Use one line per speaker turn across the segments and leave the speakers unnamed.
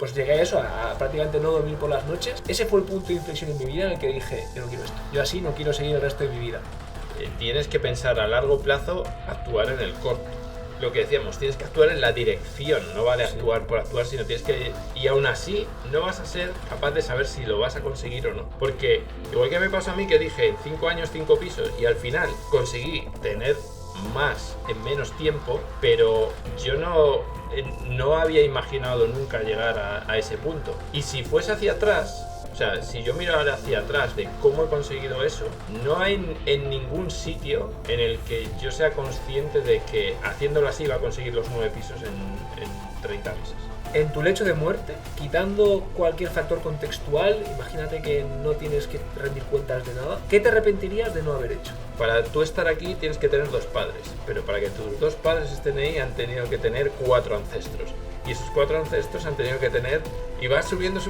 pues llegué a eso, a prácticamente no dormir por las noches. Ese fue el punto de inflexión en mi vida en el que dije, yo no quiero esto. Yo así no quiero seguir el resto de mi vida.
Tienes que pensar a largo plazo, actuar en el corto. Lo que decíamos, tienes que actuar en la dirección, no vale actuar por actuar, sino tienes que... Y aún así, no vas a ser capaz de saber si lo vas a conseguir o no. Porque, igual que me pasó a mí, que dije, en 5 años, 5 pisos, y al final conseguí tener más en menos tiempo, pero yo no había imaginado nunca llegar a ese punto. Y si fuese hacia atrás... O sea, si yo miro ahora hacia atrás de cómo he conseguido eso, no hay en ningún sitio en el que yo sea consciente de que haciéndolo así va a conseguir los 9 pisos en 30 meses.
En tu lecho de muerte, quitando cualquier factor contextual, imagínate que no tienes que rendir cuentas de nada, ¿qué te arrepentirías de no haber hecho?
Para tú estar aquí tienes que tener 2 padres, pero para que tus 2 padres estén ahí han tenido que tener 4 ancestros. Y esos 4 ancestros han tenido que tener... Y vas subiendo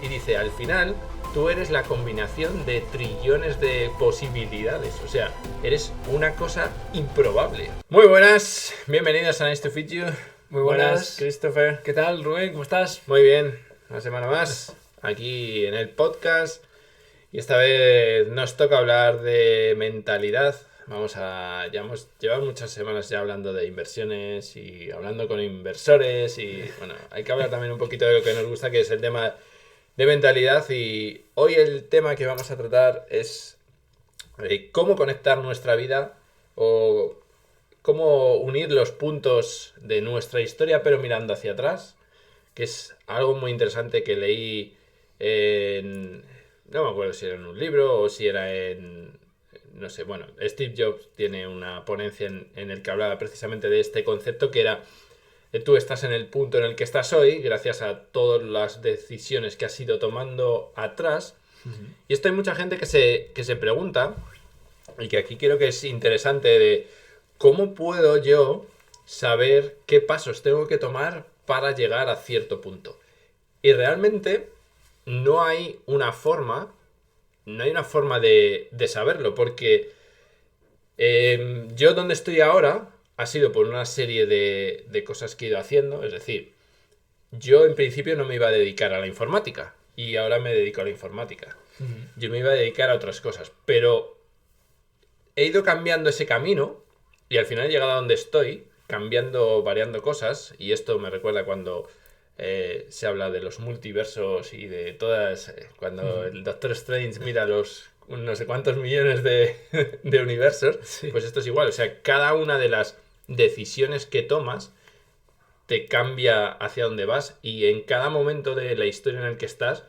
y dice, al final, tú eres la combinación de trillones de posibilidades. O sea, eres una cosa improbable. Muy buenas, bienvenidos a Nice to Feed You.
Muy buenas,
Christopher.
¿Qué tal, Rubén? ¿Cómo estás?
Muy bien, una semana más aquí en el podcast. Y esta vez nos toca hablar de mentalidad. Ya hemos llevado muchas semanas ya hablando de inversiones y hablando con inversores y bueno, hay que hablar también un poquito de lo que nos gusta, que es el tema de mentalidad. Y hoy el tema que vamos a tratar es cómo conectar nuestra vida o cómo unir los puntos de nuestra historia pero mirando hacia atrás, que es algo muy interesante que leí no me acuerdo si era en un libro o si era no sé, bueno, Steve Jobs tiene una ponencia en el que hablaba precisamente de este concepto, que era tú estás en el punto en el que estás hoy gracias a todas las decisiones que has ido tomando atrás. Y esto hay mucha gente que se pregunta, y que aquí creo que es interesante, de cómo puedo yo saber qué pasos tengo que tomar para llegar a cierto punto. Y realmente no hay una forma de saberlo, porque yo donde estoy ahora ha sido por una serie de cosas que he ido haciendo. Es decir, yo en principio no me iba a dedicar a la informática y ahora me dedico a la informática. Yo me iba a dedicar a otras cosas, pero he ido cambiando ese camino y al final he llegado a donde estoy, variando cosas. Y esto me recuerda cuando se habla de los multiversos y de todas... cuando el Doctor Strange mira los no sé cuántos millones de universos, sí. Pues esto es igual. O sea, cada una de las decisiones que tomas te cambia hacia dónde vas, y en cada momento de la historia en el que estás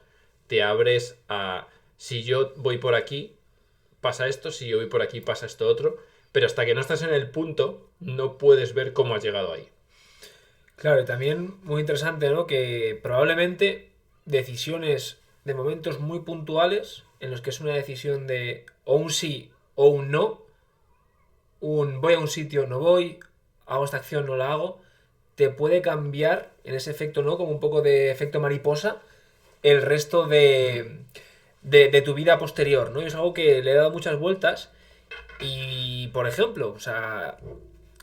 te abres a... Si yo voy por aquí, pasa esto, si yo voy por aquí, pasa esto otro, pero hasta que no estás en el punto no puedes ver cómo has llegado ahí.
Claro, y también muy interesante, ¿no? Que probablemente decisiones de momentos muy puntuales, en los que es una decisión de o un sí o un no, un voy a un sitio, no voy, hago esta acción, no la hago, te puede cambiar en ese efecto, ¿no? Como un poco de efecto mariposa, el resto de tu vida posterior, ¿no? Y es algo que le he dado muchas vueltas y, por ejemplo, o sea...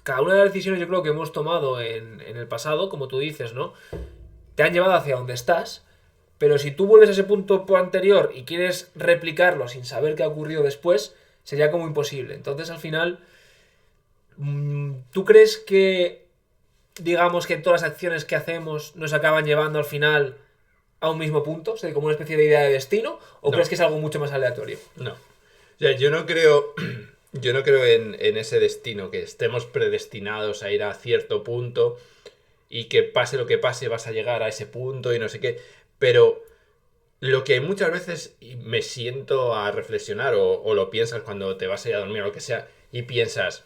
Cada una de las decisiones yo creo que hemos tomado en el pasado, como tú dices, ¿no? Te han llevado hacia donde estás, pero si tú vuelves a ese punto anterior y quieres replicarlo sin saber qué ha ocurrido después, sería como imposible. Entonces, al final, ¿tú crees que, digamos, que todas las acciones que hacemos nos acaban llevando al final a un mismo punto? O sea, como una especie de idea de destino, ¿o crees que es algo mucho más aleatorio?
No. O sea, yo no creo en ese destino, que estemos predestinados a ir a cierto punto y que pase lo que pase vas a llegar a ese punto y no sé qué. Pero lo que muchas veces me siento a reflexionar o lo piensas cuando te vas a ir a dormir o lo que sea, y piensas,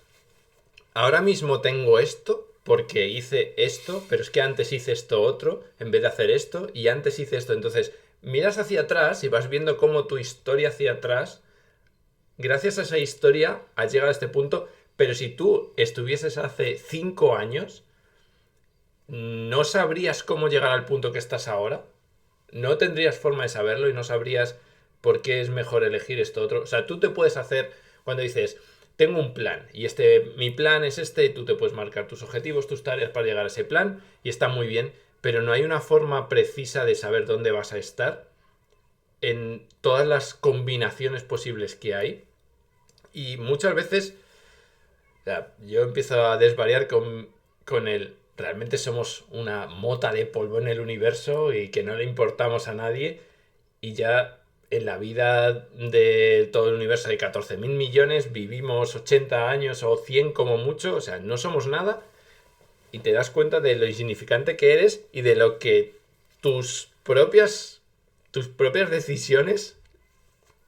ahora mismo tengo esto porque hice esto, pero es que antes hice esto otro en vez de hacer esto, y antes hice esto. Entonces miras hacia atrás y vas viendo cómo tu historia hacia atrás, gracias a esa historia has llegado a este punto. Pero si tú estuvieses hace 5 años, no sabrías cómo llegar al punto que estás ahora. No tendrías forma de saberlo y no sabrías por qué es mejor elegir esto otro. O sea, tú te puedes hacer, cuando dices, tengo un plan y mi plan es este, tú te puedes marcar tus objetivos, tus tareas para llegar a ese plan, y está muy bien. pero no hay una forma precisa de saber dónde vas a estar en todas las combinaciones posibles que hay. Y muchas veces, o sea, yo empiezo a desvariar con el... Realmente somos una mota de polvo en el universo y que no le importamos a nadie. Y ya en la vida de todo el universo hay 14.000 millones, vivimos 80 años o 100 como mucho. O sea, no somos nada. Y te das cuenta de lo insignificante que eres y de lo que tus propias decisiones,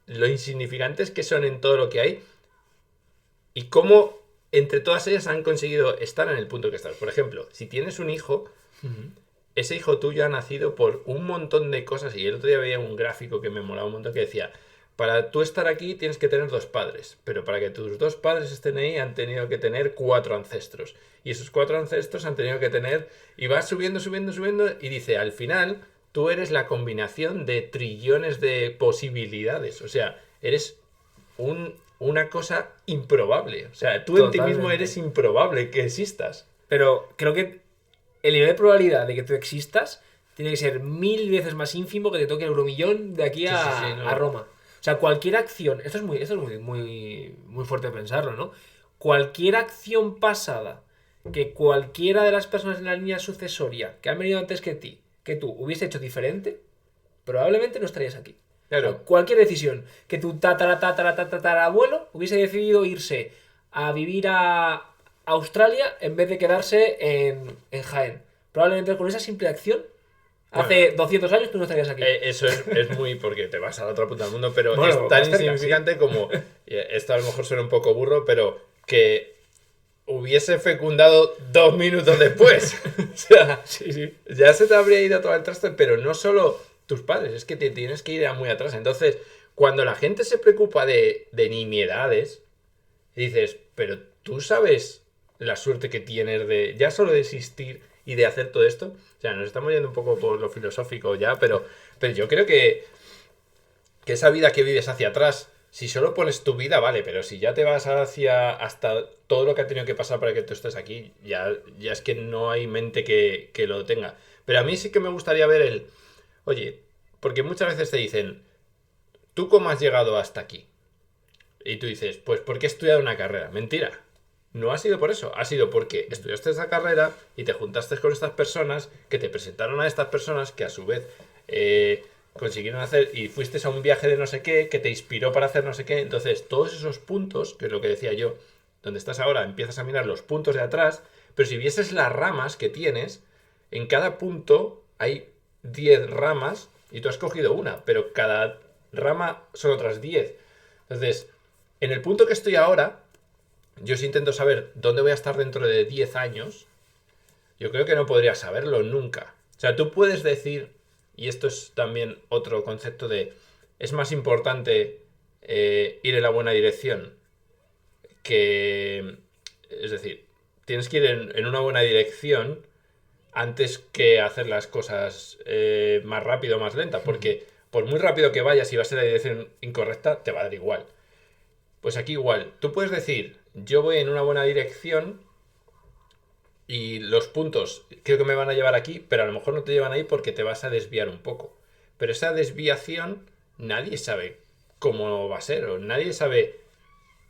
lo insignificantes que son en todo lo que hay y cómo entre todas ellas han conseguido estar en el punto que estás. Por ejemplo, si tienes un hijo, ese hijo tuyo ha nacido por un montón de cosas, y el otro día veía un gráfico que me molaba un montón que decía, para tú estar aquí tienes que tener 2 padres, pero para que tus 2 padres estén ahí han tenido que tener 4 ancestros, y esos 4 ancestros han tenido que tener, y va subiendo, y dice, al final tú eres la combinación de trillones de posibilidades, o sea, eres una cosa improbable, o sea, tú en ti mismo eres improbable que existas.
Pero creo que el nivel de probabilidad de que tú existas tiene que ser 1000 veces más ínfimo que te toque el euromillón de aquí a Roma. O sea, cualquier acción, esto es muy fuerte pensarlo, ¿no? Cualquier acción pasada que cualquiera de las personas en la línea sucesoria que han venido antes que tú hubiese hecho diferente, probablemente no estarías aquí.
Claro.
O sea, cualquier decisión que tu tatarabuelo hubiese decidido irse a vivir a Australia en vez de quedarse en Jaén. Probablemente con esa simple acción, hace 200 años tú no estarías aquí.
Eso es muy porque te vas a la otra punta del mundo, pero
bueno,
es tan insignificante como, esto a lo mejor suena un poco burro, pero que hubiese fecundado 2 minutos después. O sea,
sí.
Ya se te habría ido todo el traste, pero no solo tus padres, es que te tienes que ir a muy atrás. Entonces, cuando la gente se preocupa de nimiedades, dices, pero tú sabes la suerte que tienes de ya solo de existir y de hacer todo esto. O sea, nos estamos yendo un poco por lo filosófico ya, pero yo creo que esa vida que vives hacia atrás, si solo pones tu vida, vale, pero si ya te vas hasta todo lo que ha tenido que pasar para que tú estés aquí, ya es que no hay mente que lo tenga. Pero a mí sí que me gustaría ver oye, porque muchas veces te dicen, ¿tú cómo has llegado hasta aquí? Y tú dices, pues porque he estudiado una carrera. Mentira. No ha sido por eso, ha sido porque estudiaste esa carrera y te juntaste con estas personas que te presentaron a estas personas que a su vez consiguieron hacer y fuiste a un viaje de no sé qué que te inspiró para hacer no sé qué. Entonces todos esos puntos, que es lo que decía yo, donde estás ahora empiezas a mirar los puntos de atrás, pero si vieses las ramas que tienes, en cada punto hay 10 ramas y tú has cogido una, pero cada rama son otras 10. Entonces, en el punto que estoy ahora, yo si intento saber dónde voy a estar dentro de 10 años, yo creo que no podría saberlo nunca. O sea, tú puedes decir, y esto es también otro concepto es más importante ir en la buena dirección es decir, tienes que ir en una buena dirección antes que hacer las cosas más rápido o más lenta, porque por muy rápido que vayas y vas en la dirección incorrecta, te va a dar igual. Pues aquí igual, tú puedes decir, yo voy en una buena dirección y los puntos creo que me van a llevar aquí, pero a lo mejor no te llevan ahí porque te vas a desviar un poco. Pero esa desviación nadie sabe cómo va a ser, o nadie sabe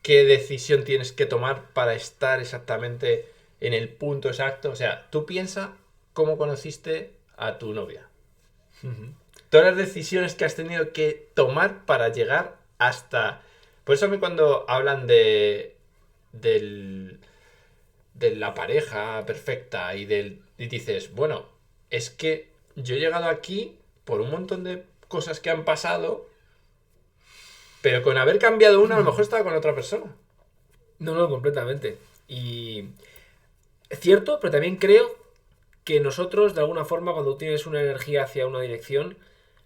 qué decisión tienes que tomar para estar exactamente en el punto exacto. O sea, tú piensa cómo conociste a tu novia. Todas las decisiones que has tenido que tomar para llegar hasta... Por eso a mí cuando hablan de la pareja perfecta y dices, bueno, es que yo he llegado aquí por un montón de cosas que han pasado, pero con haber cambiado una a lo mejor estaba con otra persona.
No, completamente. Y es cierto, pero también creo que nosotros, de alguna forma, cuando tienes una energía hacia una dirección,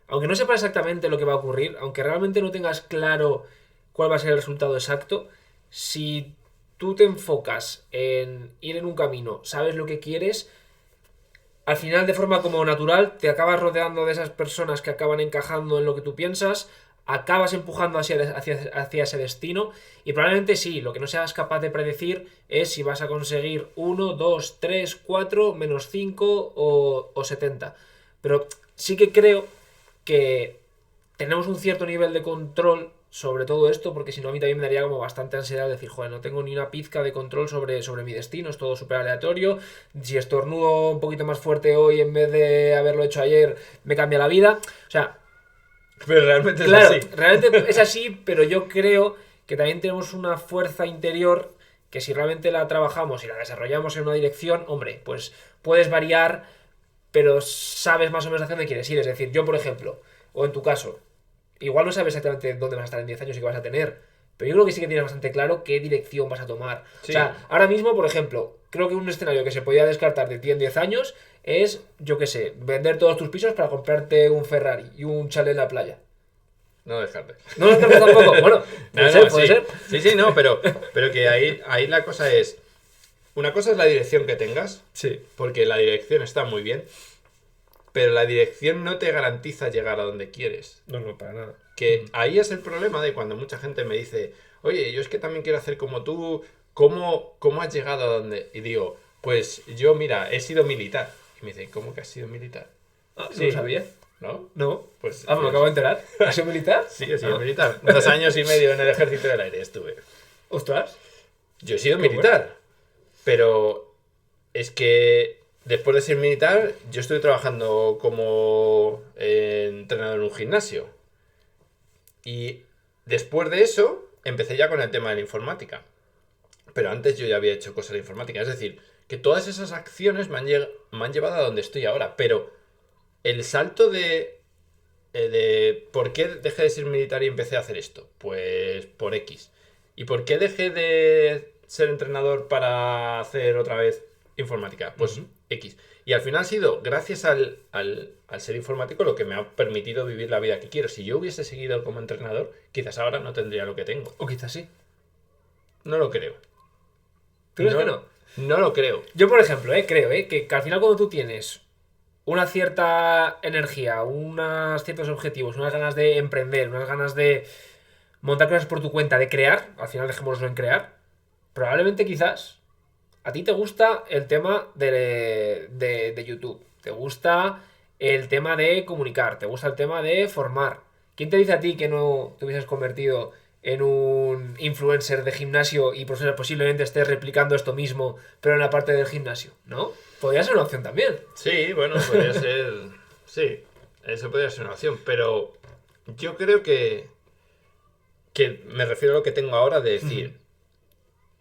aunque no sepas exactamente lo que va a ocurrir, aunque realmente no tengas claro cuál va a ser el resultado exacto, si tú te enfocas en ir en un camino, sabes lo que quieres, al final de forma como natural te acabas rodeando de esas personas que acaban encajando en lo que tú piensas, acabas empujando hacia ese destino y probablemente sí, lo que no seas capaz de predecir es si vas a conseguir 1, 2, 3, 4, menos 5 o 70. Pero sí que creo que tenemos un cierto nivel de control sobre todo esto, porque si no a mí también me daría como bastante ansiedad decir, joder, no tengo ni una pizca de control sobre mi destino, es todo súper aleatorio, si estornudo un poquito más fuerte hoy en vez de haberlo hecho ayer, me cambia la vida, o sea,
Pero realmente es
claro,
así.
realmente es así, pero yo creo que también tenemos una fuerza interior que si realmente la trabajamos y la desarrollamos en una dirección, hombre, pues puedes variar, pero sabes más o menos hacia dónde quieres ir. Es decir, yo, por ejemplo, o en tu caso, igual no sabes exactamente dónde vas a estar en 10 años y qué vas a tener, pero yo creo que sí que tienes bastante claro qué dirección vas a tomar. O
Sí,
sea, ahora mismo, por ejemplo, creo que un escenario que se podía descartar de ti en 10 años es, yo qué sé, vender todos tus pisos para comprarte un Ferrari y un chalet en la playa.
no dejarte.
No lo descartes tampoco. Bueno, puede
No,
ser,
no,
puede
sí.
ser.
Sí, sí, no, pero que ahí la cosa es. Una cosa es la dirección que tengas,
Sí.
porque la dirección está muy bien, pero la dirección no te garantiza llegar a donde quieres.
No, no, para nada.
Que ahí es el problema de cuando mucha gente me dice, oye, yo es que también quiero hacer como tú, ¿cómo has llegado a donde? Y digo, pues yo, mira, he sido militar. Y me dice, ¿cómo que has sido militar?
Ah, no lo
Sí,
sabía.
¿no?
No.
Pues,
Ah, me acabo de enterar. ¿Has sido militar?
sí, he sido
Ah.
militar. 2 años y medio en el ejército del aire estuve.
Ostras.
Yo he sido
Qué
militar, pero es que después de ser militar, yo estuve trabajando como entrenador en un gimnasio. Y después de eso, empecé ya con el tema de la informática. Pero antes yo ya había hecho cosas de informática. Es decir, que todas esas acciones me han llevado a donde estoy ahora. Pero el salto de ¿por qué dejé de ser militar y empecé a hacer esto? Pues por X. ¿Y por qué dejé de ser entrenador para hacer otra vez informática? Pues
Ujú.
X. Y al final ha sido, gracias al ser informático, lo que me ha permitido vivir la vida que quiero. Si yo hubiese seguido como entrenador, quizás ahora no tendría lo que tengo.
O quizás sí.
No lo creo.
¿Tú crees que
No,
no?
no lo creo.
Yo, por ejemplo, creo que al final cuando tú tienes una cierta energía, unos ciertos objetivos, unas ganas de emprender, unas ganas de montar cosas por tu cuenta, de crear, al final dejémoslo en crear, probablemente quizás a ti te gusta el tema de YouTube, te gusta el tema de comunicar, te gusta el tema de formar. ¿Quién te dice a ti que no te hubieses convertido en un influencer de gimnasio y posiblemente estés replicando esto mismo, pero en la parte del gimnasio? ¿No? Podría ser una opción también.
Sí, bueno, podría ser. Sí, eso podría ser una opción. Pero yo creo que me refiero a lo que tengo ahora de
Ujú.
decir.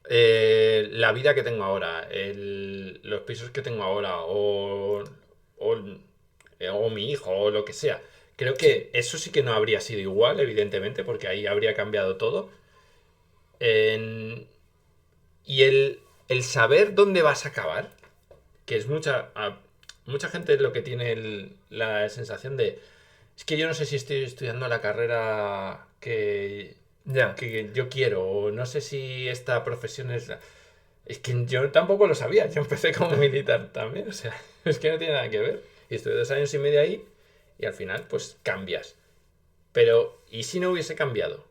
La vida que tengo ahora, los pisos que tengo ahora, o mi hijo, o lo que sea. Creo
Sí.
que eso sí que no habría sido igual, evidentemente, porque ahí habría cambiado todo. En- y el saber dónde vas a acabar, que es mucha gente lo que tiene la sensación de, es que yo no sé si estoy estudiando la carrera
Ya.
que yo quiero, o no sé si esta profesión es la... Es que yo tampoco lo sabía, yo empecé como militar también, o sea, es que no tiene nada que ver. Y estuve 2 años y medio ahí y al final pues cambias. Pero, ¿y si no hubiese cambiado?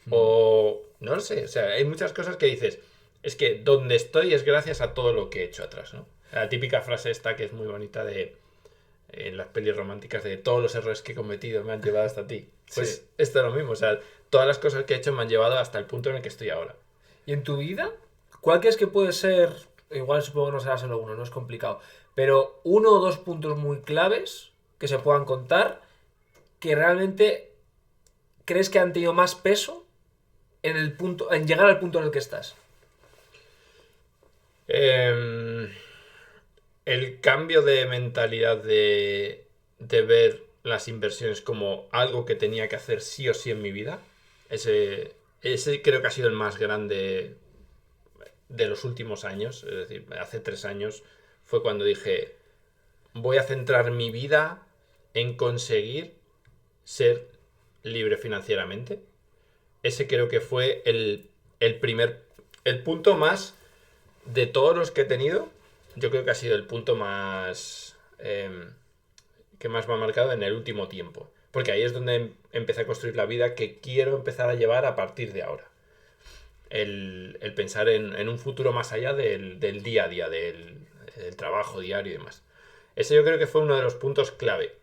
O no lo sé, o sea, hay muchas cosas que dices, es que donde estoy es gracias a todo lo que he hecho atrás, ¿no? La típica frase esta que es muy bonita de en las pelis románticas de todos los errores que he cometido me han llevado hasta ti.
Sí.
Pues esto es lo mismo, o sea, todas las cosas que he hecho me han llevado hasta el punto en el que estoy ahora.
¿Y en tu vida? ¿Cuál crees que puede ser? Igual supongo que no será solo uno, no es complicado. Pero uno o dos puntos muy claves que se puedan contar que realmente crees que han tenido más peso en el punto, en llegar al punto en el que estás.
Em, el cambio de mentalidad de ver las inversiones como algo que tenía que hacer sí o sí en mi vida, ese creo que ha sido el más grande de los últimos años. Es decir, hace 3 años fue cuando dije, voy a centrar mi vida en conseguir ser libre financieramente. Ese creo que fue el punto más de todos los que he tenido. Yo creo que ha sido el punto más que más me ha marcado en el último tiempo. Porque ahí es donde empecé a construir la vida que quiero empezar a llevar a partir de ahora. El pensar en un futuro más allá del día a día, del trabajo diario y demás. Ese yo creo que fue uno de los puntos clave.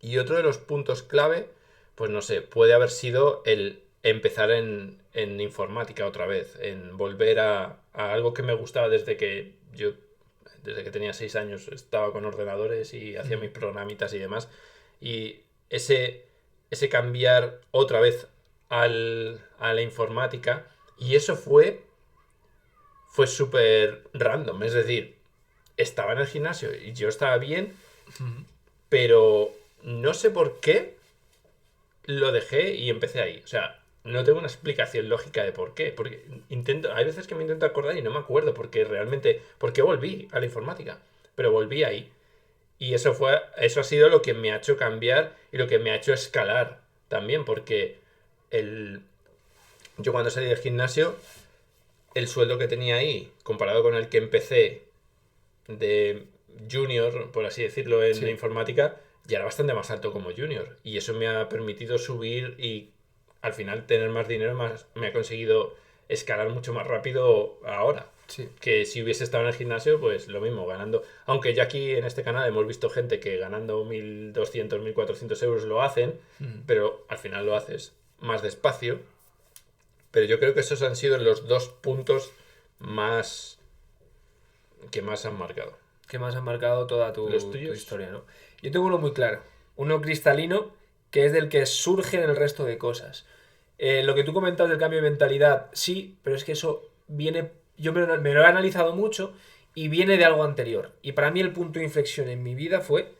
Y otro de los puntos clave, pues no sé, puede haber sido el empezar en informática otra vez, en volver a algo que me gustaba desde que tenía 6 años estaba con ordenadores y hacía mis programitas y demás. Y ese cambiar otra vez a la informática, y eso fue súper random. Es decir, estaba en el gimnasio y yo estaba bien, pero no sé por qué lo dejé y empecé ahí. O sea, no tengo una explicación lógica de por qué. Porque hay veces que me intento acordar y no me acuerdo por qué volví a la informática. Pero volví ahí. Y eso ha sido lo que me ha hecho cambiar y lo que me ha hecho escalar también. Porque yo cuando salí del gimnasio, el sueldo que tenía ahí, comparado con el que empecé de junior, por así decirlo, en la informática, ya era bastante más alto como junior. Y eso me ha permitido subir y al final tener más dinero, me ha conseguido escalar mucho más rápido ahora.
Sí.
Que si hubiese estado en el gimnasio, pues lo mismo, ganando. Aunque ya aquí en este canal hemos visto gente que ganando 1.200, 1.400 euros lo hacen, pero al final lo haces más despacio. Pero yo creo que esos han sido los 2 puntos que más han marcado.
Que más han marcado toda tu historia, ¿no? Yo tengo uno muy claro, uno cristalino, que es del que surgen el resto de cosas. Lo que tú comentas del cambio de mentalidad, sí, pero es que eso viene, yo me lo he analizado mucho y viene de algo anterior. Y para mí el punto de inflexión en mi vida fue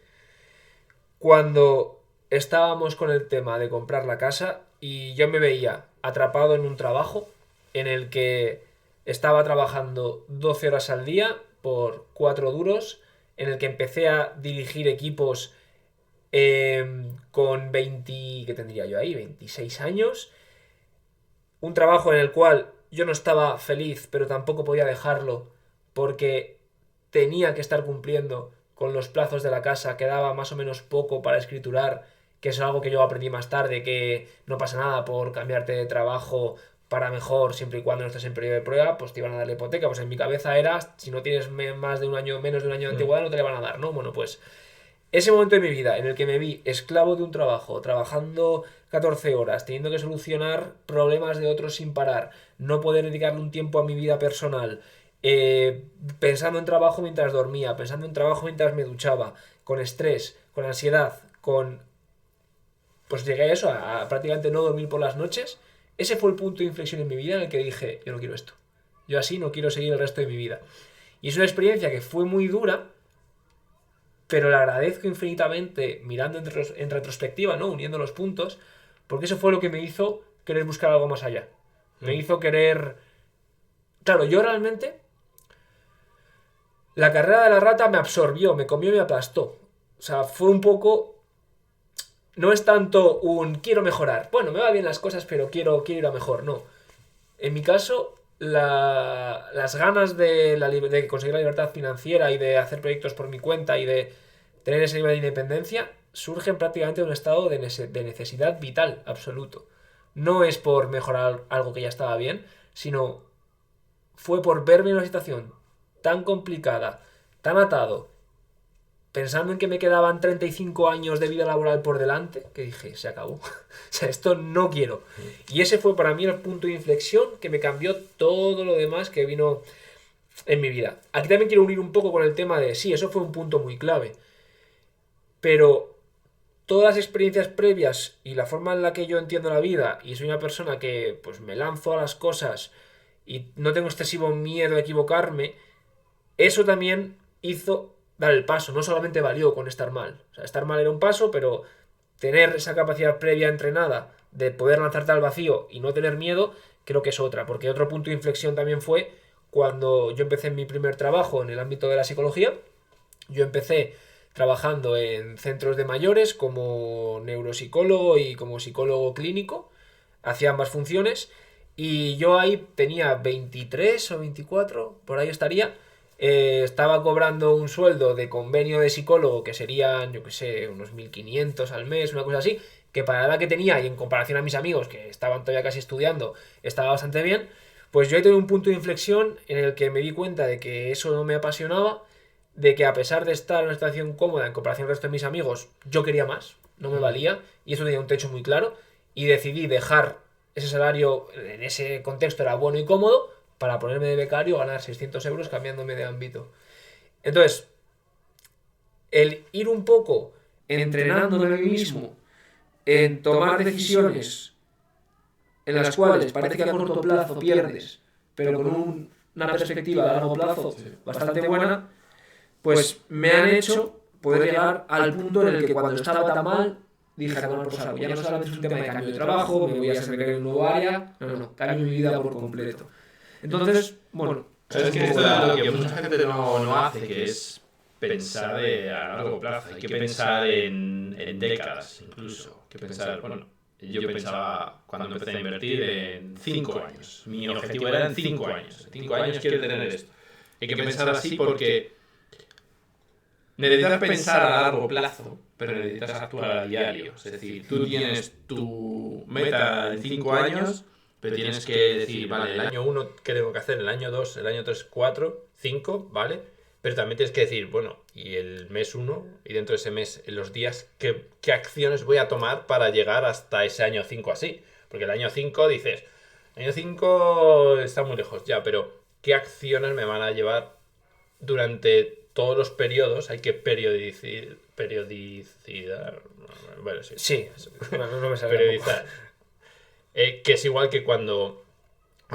cuando estábamos con el tema de comprar la casa y yo me veía atrapado en un trabajo en el que estaba trabajando 12 horas al día por 4 duros, en el que empecé a dirigir equipos con 20, ¿qué tendría yo ahí? 26 años. Un trabajo en el cual yo no estaba feliz, pero tampoco podía dejarlo porque tenía que estar cumpliendo con los plazos de la casa, quedaba más o menos poco para escriturar, que es algo que yo aprendí más tarde, que no pasa nada por cambiarte de trabajo para mejor, siempre y cuando no estés en periodo de prueba, pues te iban a dar la hipoteca. Pues en mi cabeza era, si no tienes más de un año, menos de un año de antigüedad, no te le van a dar, ¿no? Bueno, pues ese momento de mi vida en el que me vi esclavo de un trabajo, trabajando 14 horas, teniendo que solucionar problemas de otros sin parar, no poder dedicarle un tiempo a mi vida personal, pensando en trabajo mientras dormía, pensando en trabajo mientras me duchaba, con estrés, con ansiedad, pues llegué a eso, a prácticamente no dormir por las noches. Ese fue el punto de inflexión en mi vida en el que dije, yo no quiero esto. Yo así no quiero seguir el resto de mi vida. Y es una experiencia que fue muy dura, pero le agradezco infinitamente mirando en retrospectiva, ¿no? Uniendo los puntos, porque eso fue lo que me hizo querer buscar algo más allá. Me hizo querer... Claro, yo realmente... La carrera de la rata me absorbió, me comió y me aplastó. O sea, fue un poco... No es tanto un quiero mejorar. Bueno, me va bien las cosas, pero quiero ir a mejor. No. En mi caso, las ganas de conseguir la libertad financiera y de hacer proyectos por mi cuenta y de tener ese nivel de independencia surgen prácticamente de un estado de necesidad vital absoluto. No es por mejorar algo que ya estaba bien, sino fue por verme en una situación tan complicada, tan atado, pensando en que me quedaban 35 años de vida laboral por delante, que dije, se acabó. O sea, esto no quiero. Y ese fue para mí el punto de inflexión que me cambió todo lo demás que vino en mi vida. Aquí también quiero unir un poco con el tema de, sí, eso fue un punto muy clave. Pero todas las experiencias previas y la forma en la que yo entiendo la vida, y soy una persona que pues me lanzo a las cosas y no tengo excesivo miedo a equivocarme, eso también hizo dar el paso, no solamente valió con estar mal. O sea, estar mal era un paso, pero tener esa capacidad previa entrenada de poder lanzarte al vacío y no tener miedo, creo que es otra. Porque otro punto de inflexión también fue cuando yo empecé mi primer trabajo en el ámbito de la psicología. Yo empecé trabajando en centros de mayores como neuropsicólogo y como psicólogo clínico. Hacía ambas funciones y yo ahí tenía 23 o 24, por ahí estaría. estaba cobrando un sueldo de convenio de psicólogo que serían, yo qué sé, unos 1.500 al mes, una cosa así, que para la edad que tenía y en comparación a mis amigos que estaban todavía casi estudiando, estaba bastante bien, pues yo ahí tuve un punto de inflexión en el que me di cuenta de que eso no me apasionaba, de que a pesar de estar en una situación cómoda en comparación al resto de mis amigos, yo quería más, no me valía, y eso tenía un techo muy claro, y decidí dejar ese salario, en ese contexto era bueno y cómodo, para ponerme de becario, ganar 600 euros cambiándome de ámbito. Entonces, el ir un poco entrenándome a mí mismo en tomar decisiones en las cuales parece que a corto plazo pierdes, pero con una perspectiva a largo plazo bastante buena, pues me han hecho poder llegar al punto en el que cuando estaba tan mal dije, a tomar por saco, ya no solamente es un tema de cambio de trabajo, me voy a servir en un nuevo área, no, cambio mi vida por completo. Entonces, bueno,
es que esto es lo que mucha gente no hace, que es pensar a largo plazo. Hay que pensar en décadas incluso. Hay que pensar, bueno, yo pensaba cuando empecé a invertir en 5 años. Mi objetivo era en 5 años. En 5 años quiero tener esto. Hay que pensar así porque necesitas pensar a largo plazo, pero necesitas actuar a diario. Es decir, tú tienes tu meta en 5 años, pero tienes que decir, vale, el año 1, ¿qué tengo que hacer? El año 2, el año 3, 4, 5, ¿vale? Pero también tienes que decir, bueno, y el mes 1, y dentro de ese mes, en los días, ¿qué acciones voy a tomar para llegar hasta ese año 5 así? Porque el año 5 dices, el año 5 está muy lejos ya, pero ¿qué acciones me van a llevar durante todos los periodos? Hay que periodizar. Bueno, sí.
Sí, no me sale
periodizar. Que es igual que cuando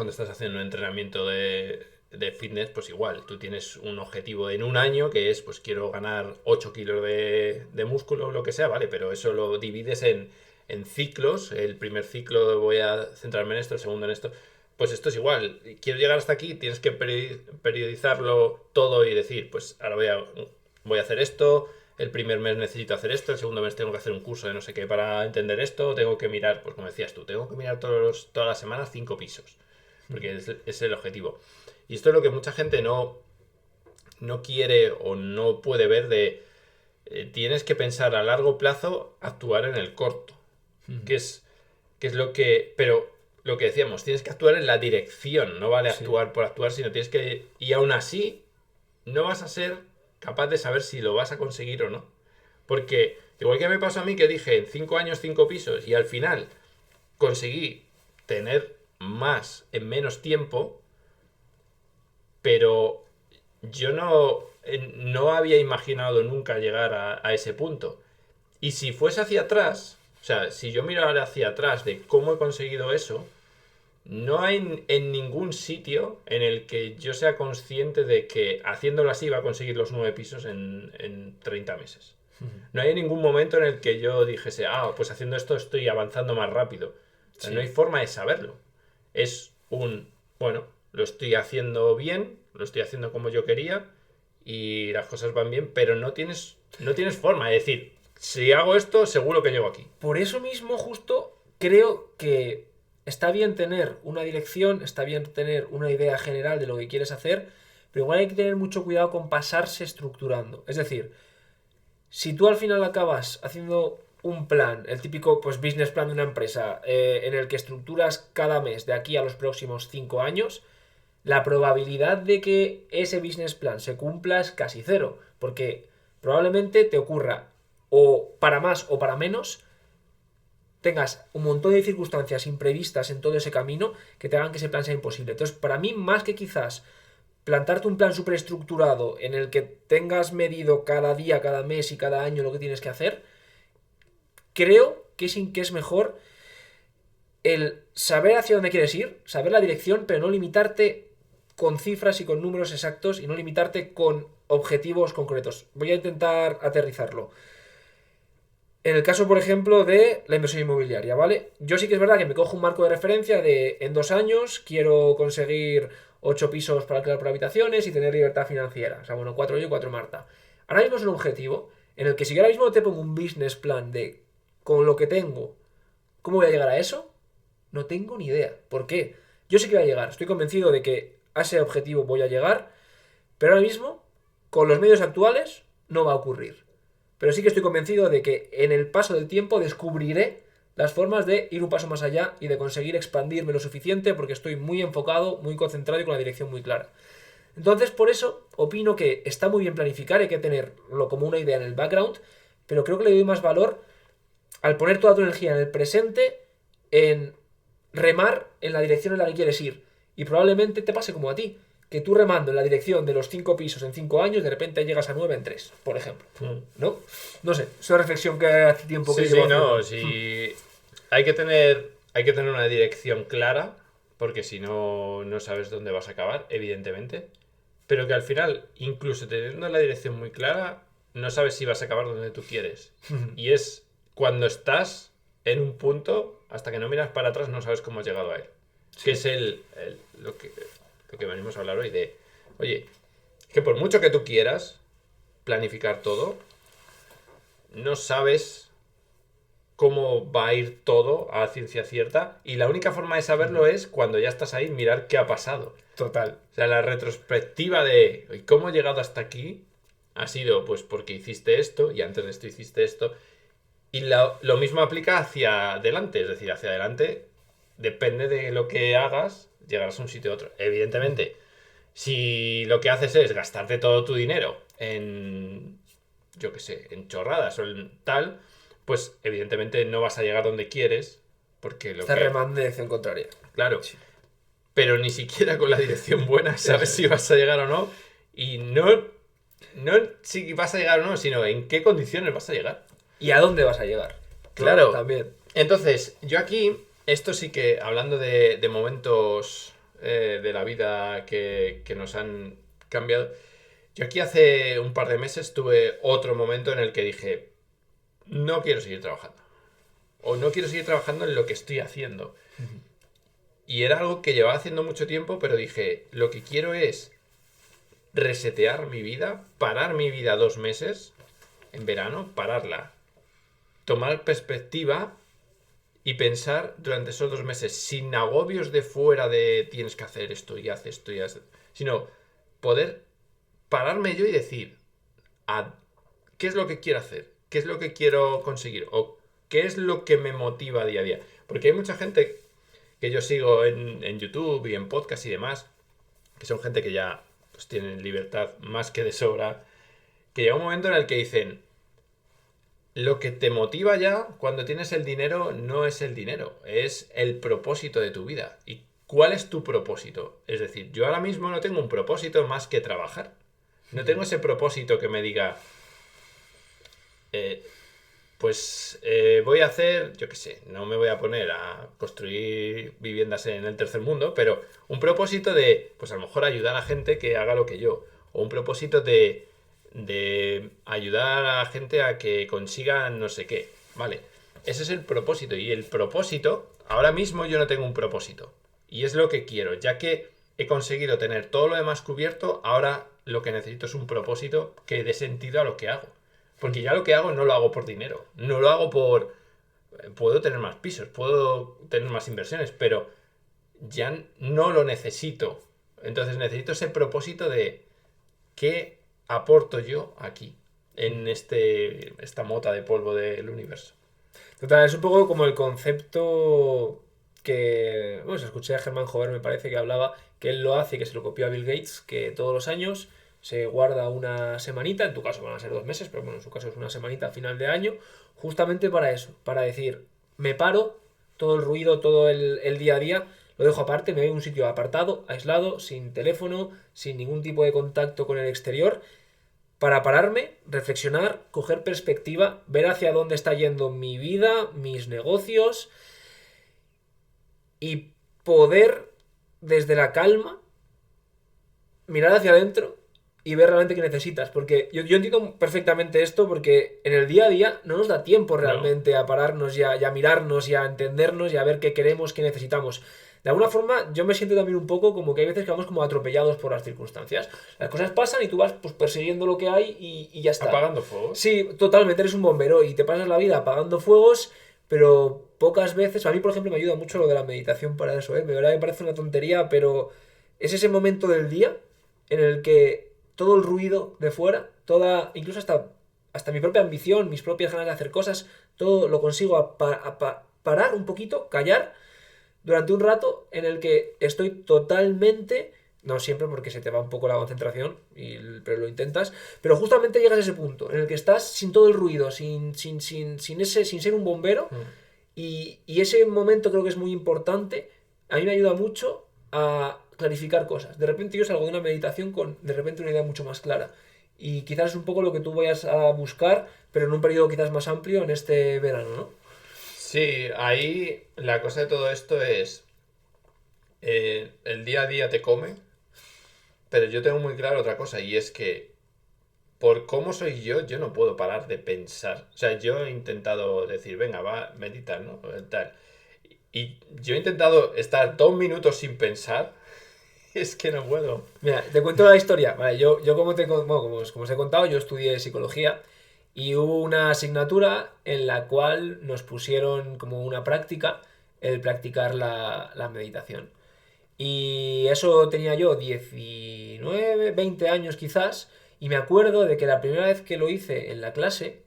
estás haciendo un entrenamiento de fitness, pues igual, tú tienes un objetivo en un año que es, pues quiero ganar 8 kilos de músculo o lo que sea, ¿vale? Pero eso lo divides en ciclos. El primer ciclo voy a centrarme en esto, el segundo en esto. Pues esto es igual, quiero llegar hasta aquí, tienes que periodizarlo todo y decir, pues ahora voy a hacer esto, el primer mes necesito hacer esto, el segundo mes tengo que hacer un curso de no sé qué para entender esto, tengo que mirar, pues como decías tú, tengo que mirar todas las semanas 5 pisos, porque es el objetivo. Y esto es lo que mucha gente no quiere o no puede ver de tienes que pensar a largo plazo, actuar en el corto, que es lo que... Pero lo que decíamos, tienes que actuar en la dirección, no vale actuar por actuar, sino tienes que... Y aún así, no vas a ser capaz de saber si lo vas a conseguir o no. Porque, igual que me pasó a mí que dije, en 5 años 5 pisos, y al final conseguí tener más en menos tiempo, pero yo no había imaginado nunca llegar a ese punto. Y si fuese hacia atrás, o sea, si yo mirara hacia atrás de cómo he conseguido eso, no hay en ningún sitio en el que yo sea consciente de que haciéndolo así va a conseguir los 9 pisos en 30 meses. No hay ningún momento en el que yo dijese, pues haciendo esto estoy avanzando más rápido. O sea, no hay forma de saberlo. Es bueno, lo estoy haciendo bien, lo estoy haciendo como yo quería y las cosas van bien, pero no tienes forma de decir, si hago esto, seguro que llego aquí.
Por eso mismo, justo, creo que está bien tener una dirección, está bien tener una idea general de lo que quieres hacer, pero igual hay que tener mucho cuidado con pasarse estructurando. Es decir, si tú al final acabas haciendo un plan, el típico pues business plan de una empresa, en el que estructuras cada mes de aquí a los próximos 5 años, la probabilidad de que ese business plan se cumpla es casi cero, porque probablemente te ocurra o para más o para menos tengas un montón de circunstancias imprevistas en todo ese camino que te hagan que ese plan sea imposible. Entonces, para mí, más que quizás plantarte un plan súper estructurado en el que tengas medido cada día, cada mes y cada año lo que tienes que hacer, creo que es mejor el saber hacia dónde quieres ir, saber la dirección, pero no limitarte con cifras y con números exactos y no limitarte con objetivos concretos. Voy a intentar aterrizarlo. En el caso, por ejemplo, de la inversión inmobiliaria, ¿vale? Yo sí que es verdad que me cojo un marco de referencia de en 2 años quiero conseguir 8 pisos para alquilar por habitaciones y tener libertad financiera. O sea, bueno, 4 yo y 4 Marta. Ahora mismo es un objetivo en el que si yo ahora mismo te pongo un business plan de con lo que tengo, ¿cómo voy a llegar a eso? No tengo ni idea. ¿Por qué? Yo sé que voy a llegar. Estoy convencido de que a ese objetivo voy a llegar, Pero ahora mismo, con los medios actuales, no va a ocurrir. Pero sí que estoy convencido de que en el paso del tiempo descubriré las formas de ir un paso más allá y de conseguir expandirme lo suficiente porque estoy muy enfocado, muy concentrado y con la dirección muy clara. Entonces, por eso, opino que está muy bien planificar, hay que tenerlo como una idea en el background, pero creo que le doy más valor al poner toda tu energía en el presente, en remar en la dirección en la que quieres ir. Y probablemente te pase como a ti, que tú remando en la dirección de los 5 pisos en 5 años, de repente llegas a 9 en 3, por ejemplo. ¿No? No sé, es una reflexión que hace tiempo que llevo haciendo.
No, sí. Hay que tener una dirección clara, porque si no, no sabes dónde vas a acabar, evidentemente. Pero que al final, incluso teniendo la dirección muy clara, no sabes si vas a acabar donde tú quieres. Y es cuando estás en un punto, hasta que no miras para atrás, no sabes cómo has llegado a él. Sí. Que es lo que venimos a hablar hoy de, oye, que por mucho que tú quieras planificar todo, no sabes cómo va a ir todo a ciencia cierta, y la única forma de saberlo es cuando ya estás ahí, mirar qué ha pasado.
Total.
O sea, la retrospectiva de cómo he llegado hasta aquí ha sido pues porque hiciste esto y antes de esto hiciste esto. Y lo mismo aplica hacia adelante, es decir, hacia adelante depende de lo que hagas, llegarás a un sitio u otro. Evidentemente, si lo que haces es gastarte todo tu dinero en, yo qué sé, en chorradas o en tal, pues evidentemente no vas a llegar donde quieres, porque lo
Estás remando en dirección contraria.
Claro. Sí. Pero ni siquiera con la dirección buena sabes si vas a llegar o no. Y no si vas a llegar o no, sino en qué condiciones vas a llegar.
¿Y a dónde vas a llegar?
Claro.
¿No? También.
Entonces, yo aquí, esto sí que, hablando de momentos de la vida que nos han cambiado, yo aquí hace un par de meses tuve otro momento en el que dije, no quiero seguir trabajando. O no quiero seguir trabajando en lo que estoy haciendo. Y era algo que llevaba haciendo mucho tiempo, pero dije, lo que quiero es resetear mi vida, parar mi vida 2 meses en verano, pararla, tomar perspectiva y pensar durante esos 2 meses, sin agobios de fuera de tienes que hacer esto y haz esto y haz, sino poder pararme yo y decir, ¿qué es lo que quiero hacer? ¿Qué es lo que quiero conseguir? ¿O qué es lo que me motiva día a día? Porque hay mucha gente que yo sigo en YouTube y en podcast y demás, que son gente que ya pues tienen libertad más que de sobra, que llega un momento en el que dicen, lo que te motiva ya cuando tienes el dinero no es el dinero, es el propósito de tu vida. ¿Y cuál es tu propósito? Es decir, yo ahora mismo no tengo un propósito más que trabajar. No tengo ese propósito que me diga, voy a hacer, yo qué sé, no me voy a poner a construir viviendas en el tercer mundo, pero un propósito de, pues a lo mejor ayudar a gente que haga lo que yo, o un propósito de ayudar a gente a que consiga no sé qué, ¿vale? Ese es el propósito, y el propósito, ahora mismo yo no tengo un propósito, y es lo que quiero, ya que he conseguido tener todo lo demás cubierto, ahora lo que necesito es un propósito que dé sentido a lo que hago. Porque ya lo que hago no lo hago por dinero. No lo hago por... Puedo tener más pisos, puedo tener más inversiones, pero ya no lo necesito. Entonces necesito ese propósito de qué aporto yo aquí, en esta mota de polvo del universo.
Total, es un poco como el concepto que... Bueno, escuché a Germán Jover, me parece, que hablaba que él lo hace, que se lo copió a Bill Gates, que todos los años se guarda una semanita, en tu caso van a ser 2 meses, pero bueno, en su caso es una semanita a final de año, justamente para eso, para decir, me paro, todo el ruido, todo el día a día, lo dejo aparte, me voy a un sitio apartado, aislado, sin teléfono, sin ningún tipo de contacto con el exterior, para pararme, reflexionar, coger perspectiva, ver hacia dónde está yendo mi vida, mis negocios, y poder, desde la calma, mirar hacia adentro y ver realmente qué necesitas. Porque yo entiendo perfectamente esto, porque en el día a día no nos da tiempo realmente a pararnos y a mirarnos y a entendernos y a ver qué queremos, qué necesitamos. De alguna forma yo me siento también un poco como que hay veces que vamos como atropellados por las circunstancias. Las cosas pasan y tú vas pues persiguiendo lo que hay y ya está.
¿Apagando fuegos?
Sí, totalmente, eres un bombero y te pasas la vida apagando fuegos, pero pocas veces... A mí, por ejemplo, me ayuda mucho lo de la meditación para eso, ¿eh? De verdad me parece una tontería, pero es ese momento del día en el que todo el ruido de fuera, incluso hasta mi propia ambición, mis propias ganas de hacer cosas, todo lo consigo parar un poquito, callar, durante un rato en el que estoy totalmente, no siempre porque se te va un poco la concentración, pero lo intentas, pero justamente llegas a ese punto en el que estás sin todo el ruido, sin ser un bombero, y ese momento creo que es muy importante. A mí me ayuda mucho a clarificar cosas. De repente yo salgo de una meditación con de repente una idea mucho más clara. Y quizás es un poco lo que tú vayas a buscar, pero en un periodo quizás más amplio en este verano, ¿no?
Sí, ahí la cosa de todo esto es el día a día te come, pero yo tengo muy claro otra cosa y es que por cómo soy yo no puedo parar de pensar. O sea, yo he intentado decir, venga, va, meditar, ¿no? Tal. Y yo he intentado estar 2 minutos sin pensar. Es que no puedo.
Mira, te cuento la historia. Vale, yo como os he contado, yo estudié psicología y hubo una asignatura en la cual nos pusieron como una práctica el practicar la meditación. Y eso tenía yo 19, 20 años quizás, y me acuerdo de que la primera vez que lo hice en la clase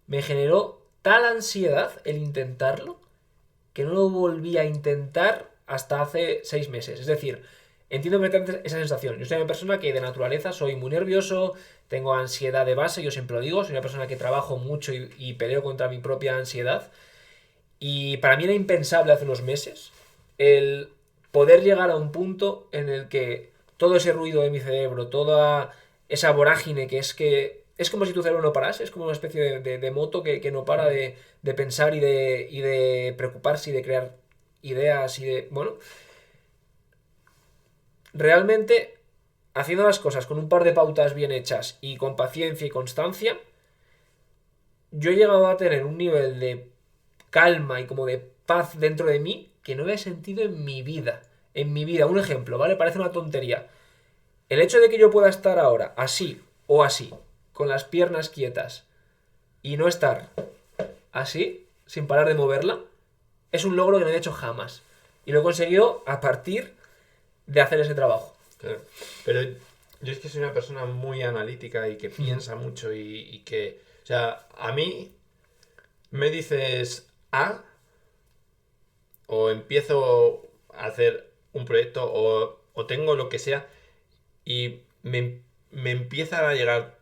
me generó tal ansiedad el intentarlo que no lo volví a intentar hasta hace 6 meses. Es decir, entiendo perfectamente esa sensación. Yo soy una persona que de naturaleza soy muy nervioso, tengo ansiedad de base, yo siempre lo digo, soy una persona que trabajo mucho y peleo contra mi propia ansiedad. Y para mí era impensable hace unos meses el poder llegar a un punto en el que todo ese ruido de mi cerebro, toda esa vorágine que es como si tu cerebro no parase, es como una especie de moto que no para de pensar y de preocuparse y de crear ideas y de... Bueno, realmente haciendo las cosas con un par de pautas bien hechas y con paciencia y constancia, yo he llegado a tener un nivel de calma y como de paz dentro de mí que no había sentido en mi vida. En mi vida. Un ejemplo, ¿vale? Parece una tontería. El hecho de que yo pueda estar ahora así o así, con las piernas quietas, y no estar así, sin parar de moverla, es un logro que no he hecho jamás. Y lo he conseguido a partir de hacer ese trabajo.
Claro. Pero yo es que soy una persona muy analítica y que piensa mucho y que... O sea, a mí me dices A o empiezo a hacer un proyecto o tengo lo que sea y me empiezan a llegar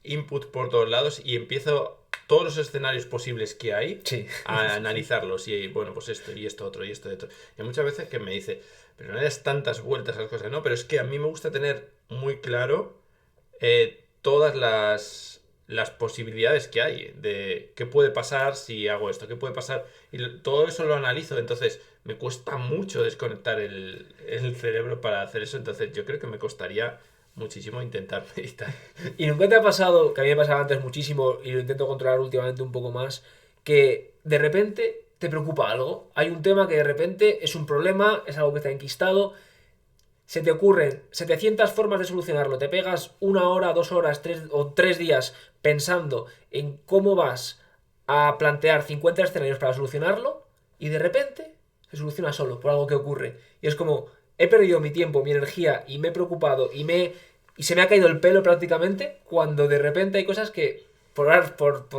input por todos lados y empiezo todos los escenarios posibles que hay
Sí.
a analizarlos y bueno, pues esto y esto otro y esto y otro. Y hay muchas veces que me dice, pero no le das tantas vueltas a las cosas, ¿no? Pero es que a mí me gusta tener muy claro todas las posibilidades que hay de qué puede pasar si hago esto, qué puede pasar. Y todo eso lo analizo, entonces me cuesta mucho desconectar el cerebro para hacer eso, entonces yo creo que me costaría muchísimo intentar meditar.
¿Y nunca te ha pasado, que a mí me pasaba antes muchísimo y lo intento controlar últimamente un poco más, que de repente te preocupa algo? Hay un tema que de repente es un problema, es algo que está enquistado, se te ocurren 700 formas de solucionarlo, te pegas 1 hora, 2 horas, 3 días pensando en cómo vas a plantear 50 escenarios para solucionarlo y de repente se soluciona solo por algo que ocurre. Y es como, he perdido mi tiempo, mi energía y me he preocupado y se me ha caído el pelo prácticamente cuando de repente hay cosas que por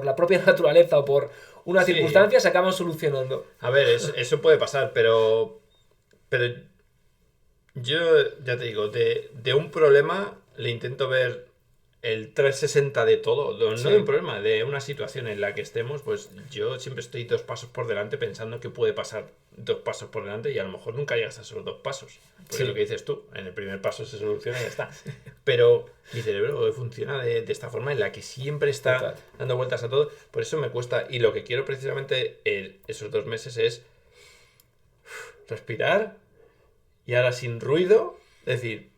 la propia naturaleza o por una
Sí,
circunstancia se acaban solucionando.
a ver, eso puede pasar, pero yo ya te digo, de un problema le intento ver el 360 de todo, no
Sí.
de un problema, de una situación en la que estemos, pues yo siempre estoy 2 pasos por delante pensando que puede pasar 2 pasos por delante y a lo mejor nunca llegas a esos 2 pasos. Porque
Sí.
lo que dices tú, en el primer paso se soluciona y ya está. Pero mi cerebro funciona de esta forma en la que siempre está
Total.
dando vueltas a todo, por eso me cuesta. Y lo que quiero precisamente esos 2 meses es respirar y ahora sin ruido, decir,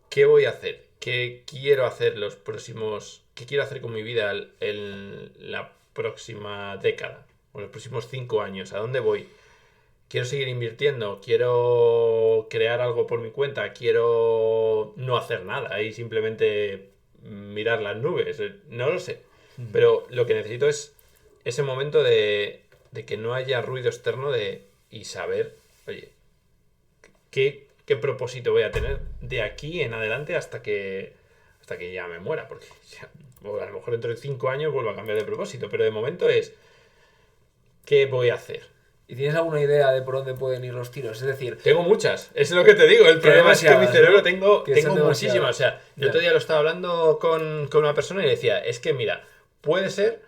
¿qué voy a hacer? ¿Qué quiero hacer los próximos... ¿Qué quiero hacer con mi vida en la próxima década? O los próximos 5 años. ¿A dónde voy? ¿Quiero seguir invirtiendo? ¿Quiero crear algo por mi cuenta? ¿Quiero no hacer nada y simplemente mirar las nubes? No lo sé. Pero lo que necesito es ese momento de que no haya ruido externo y saber, oye, ¿qué propósito voy a tener de aquí en adelante hasta que hasta que ya me muera, porque o a lo mejor dentro de 5 años vuelvo a cambiar de propósito, pero de momento es, ¿qué voy a hacer?
¿Y tienes alguna idea de por dónde pueden ir los tiros? Es decir,
Tengo muchas, es lo que te digo. El problema es que en mi cerebro
¿no?
tengo
Que son
muchísimas. O sea,
demasiadas.
el otro día lo estaba hablando con una persona y le decía, es que mira, puede ser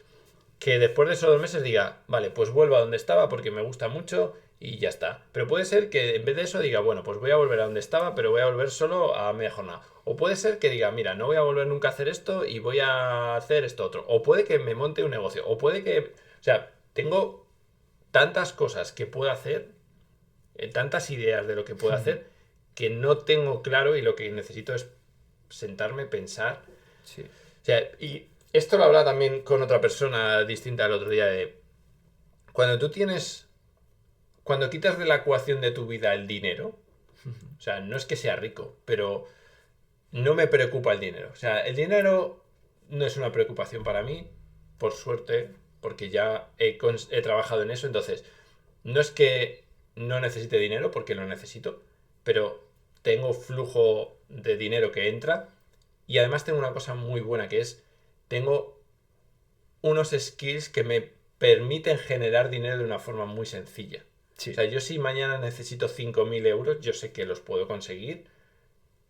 que después de esos 2 meses diga, vale, pues vuelvo a donde estaba porque me gusta mucho y ya está. Pero puede ser que en vez de eso diga, bueno, pues voy a volver a donde estaba, pero voy a volver solo a media jornada. O puede ser que diga, mira, no voy a volver nunca a hacer esto y voy a hacer esto otro. O puede que me monte un negocio. O puede que... O sea, tengo tantas cosas que puedo hacer, tantas ideas de lo que puedo hacer, que no tengo claro y lo que necesito es sentarme, pensar.
Sí.
O sea, y esto lo hablaba también con otra persona distinta el otro día de... Cuando tú tienes... Cuando quitas de la ecuación de tu vida el dinero, o sea, no es que sea rico, pero no me preocupa el dinero. O sea, el dinero no es una preocupación para mí, por suerte, porque ya he trabajado en eso. Entonces, no es que no necesite dinero, porque lo necesito, pero tengo flujo de dinero que entra y además tengo una cosa muy buena que es, tengo unos skills que me permiten generar dinero de una forma muy sencilla.
Sí.
O sea, yo si mañana necesito 5.000 euros, yo sé que los puedo conseguir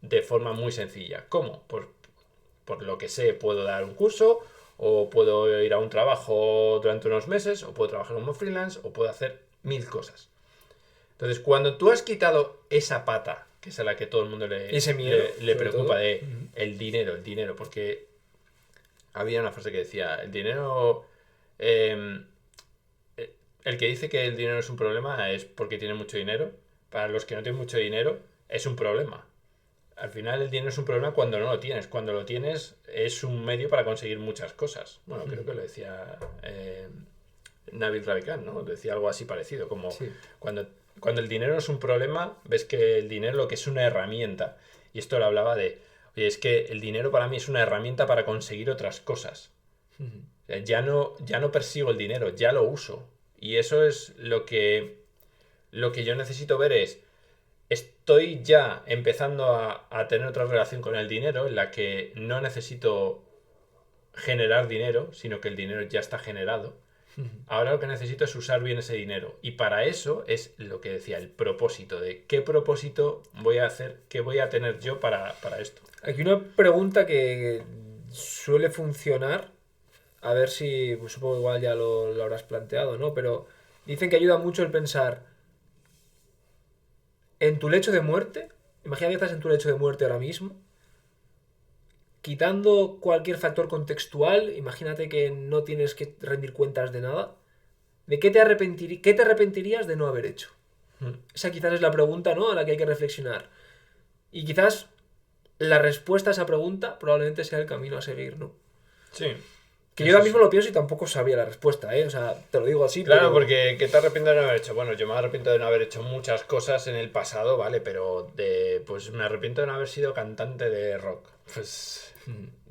de forma muy sencilla. ¿Cómo? Por lo que sé, puedo dar un curso, o puedo ir a un trabajo durante unos meses, o puedo trabajar como freelance, o puedo hacer 1000 cosas. Entonces, cuando tú has quitado esa pata, que es a la que todo el mundo
Ese miedo,
le preocupa,
todo.
de el dinero, porque había una frase que decía, el dinero... el que dice que el dinero es un problema es porque tiene mucho dinero. Para los que no tienen mucho dinero, es un problema. Al final el dinero es un problema cuando no lo tienes. Cuando lo tienes es un medio para conseguir muchas cosas. Bueno, creo que lo decía Nabil Ravikant, ¿no? Decía algo así parecido, como
Sí.
cuando el dinero no es un problema, ves que el dinero lo que es una herramienta. Y esto lo hablaba de, oye, es que el dinero para mí es una herramienta para conseguir otras cosas. O sea, ya no persigo el dinero, ya lo uso. Y eso es lo que yo necesito ver es, estoy ya empezando a tener otra relación con el dinero en la que no necesito generar dinero, sino que el dinero ya está generado. Ahora lo que necesito es usar bien ese dinero. Y para eso es lo que decía, el propósito, de qué propósito voy a hacer, qué voy a tener yo para esto.
Aquí una pregunta que suele funcionar, a ver si, pues supongo igual ya lo habrás planteado, ¿no? Pero dicen que ayuda mucho el pensar en tu lecho de muerte. Imagina que estás en tu lecho de muerte ahora mismo. Quitando cualquier factor contextual, imagínate que no tienes que rendir cuentas de nada. ¿De qué te arrepentirías de no haber hecho? Esa quizás es la pregunta, ¿no?, a la que hay que reflexionar. Y quizás la respuesta a esa pregunta probablemente sea el camino a seguir, ¿no?
Sí.
Que yo ahora mismo lo pienso y tampoco sabría la respuesta, ¿eh? O sea, te lo digo así,
Claro,
pero...
porque ¿qué te arrepientes de no haber hecho? Bueno, yo me arrepiento de no haber hecho muchas cosas en el pasado, ¿vale? Pero pues me arrepiento de no haber sido cantante de rock. Pues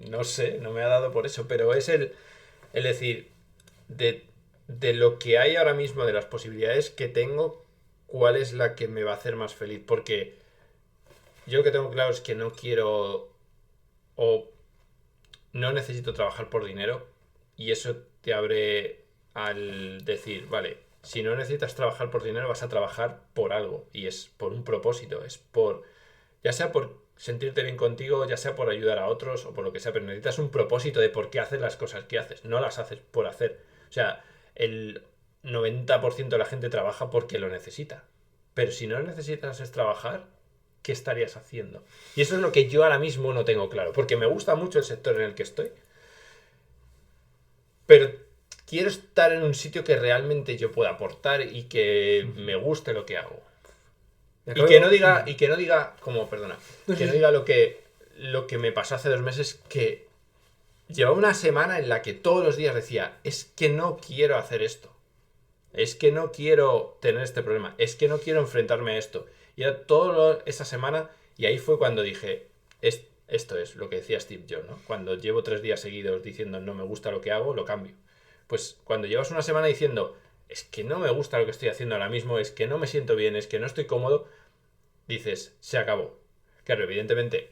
no sé, no me ha dado por eso, pero es el decir, de lo que hay ahora mismo, de las posibilidades que tengo, ¿cuál es la que me va a hacer más feliz? Porque yo lo que tengo claro es que no quiero o no necesito trabajar por dinero, y eso te abre al decir, vale, si no necesitas trabajar por dinero, vas a trabajar por algo, y es por un propósito, es por, ya sea por sentirte bien contigo, ya sea por ayudar a otros o por lo que sea, pero necesitas un propósito de por qué haces las cosas que haces, no las haces por hacer. O sea, el 90% de la gente trabaja porque lo necesita, pero si no necesitas es trabajar, ¿qué estarías haciendo? Y eso es lo que yo ahora mismo no tengo claro, porque me gusta mucho el sector en el que estoy, pero quiero estar en un sitio que realmente yo pueda aportar y que me guste lo que hago. Y que no diga, como, perdona, que no diga lo que me pasó hace 2 meses, que llevaba una semana en la que todos los días decía, es que no quiero hacer esto, es que no quiero tener este problema, es que no quiero enfrentarme a esto. Y era toda esa semana, y ahí fue cuando dije, esto es lo que decía Steve Jobs, ¿no? Cuando llevo 3 días seguidos diciendo no me gusta lo que hago, lo cambio. Pues cuando llevas una semana diciendo, es que no me gusta lo que estoy haciendo ahora mismo, es que no me siento bien, es que no estoy cómodo, dices, se acabó. Claro, evidentemente,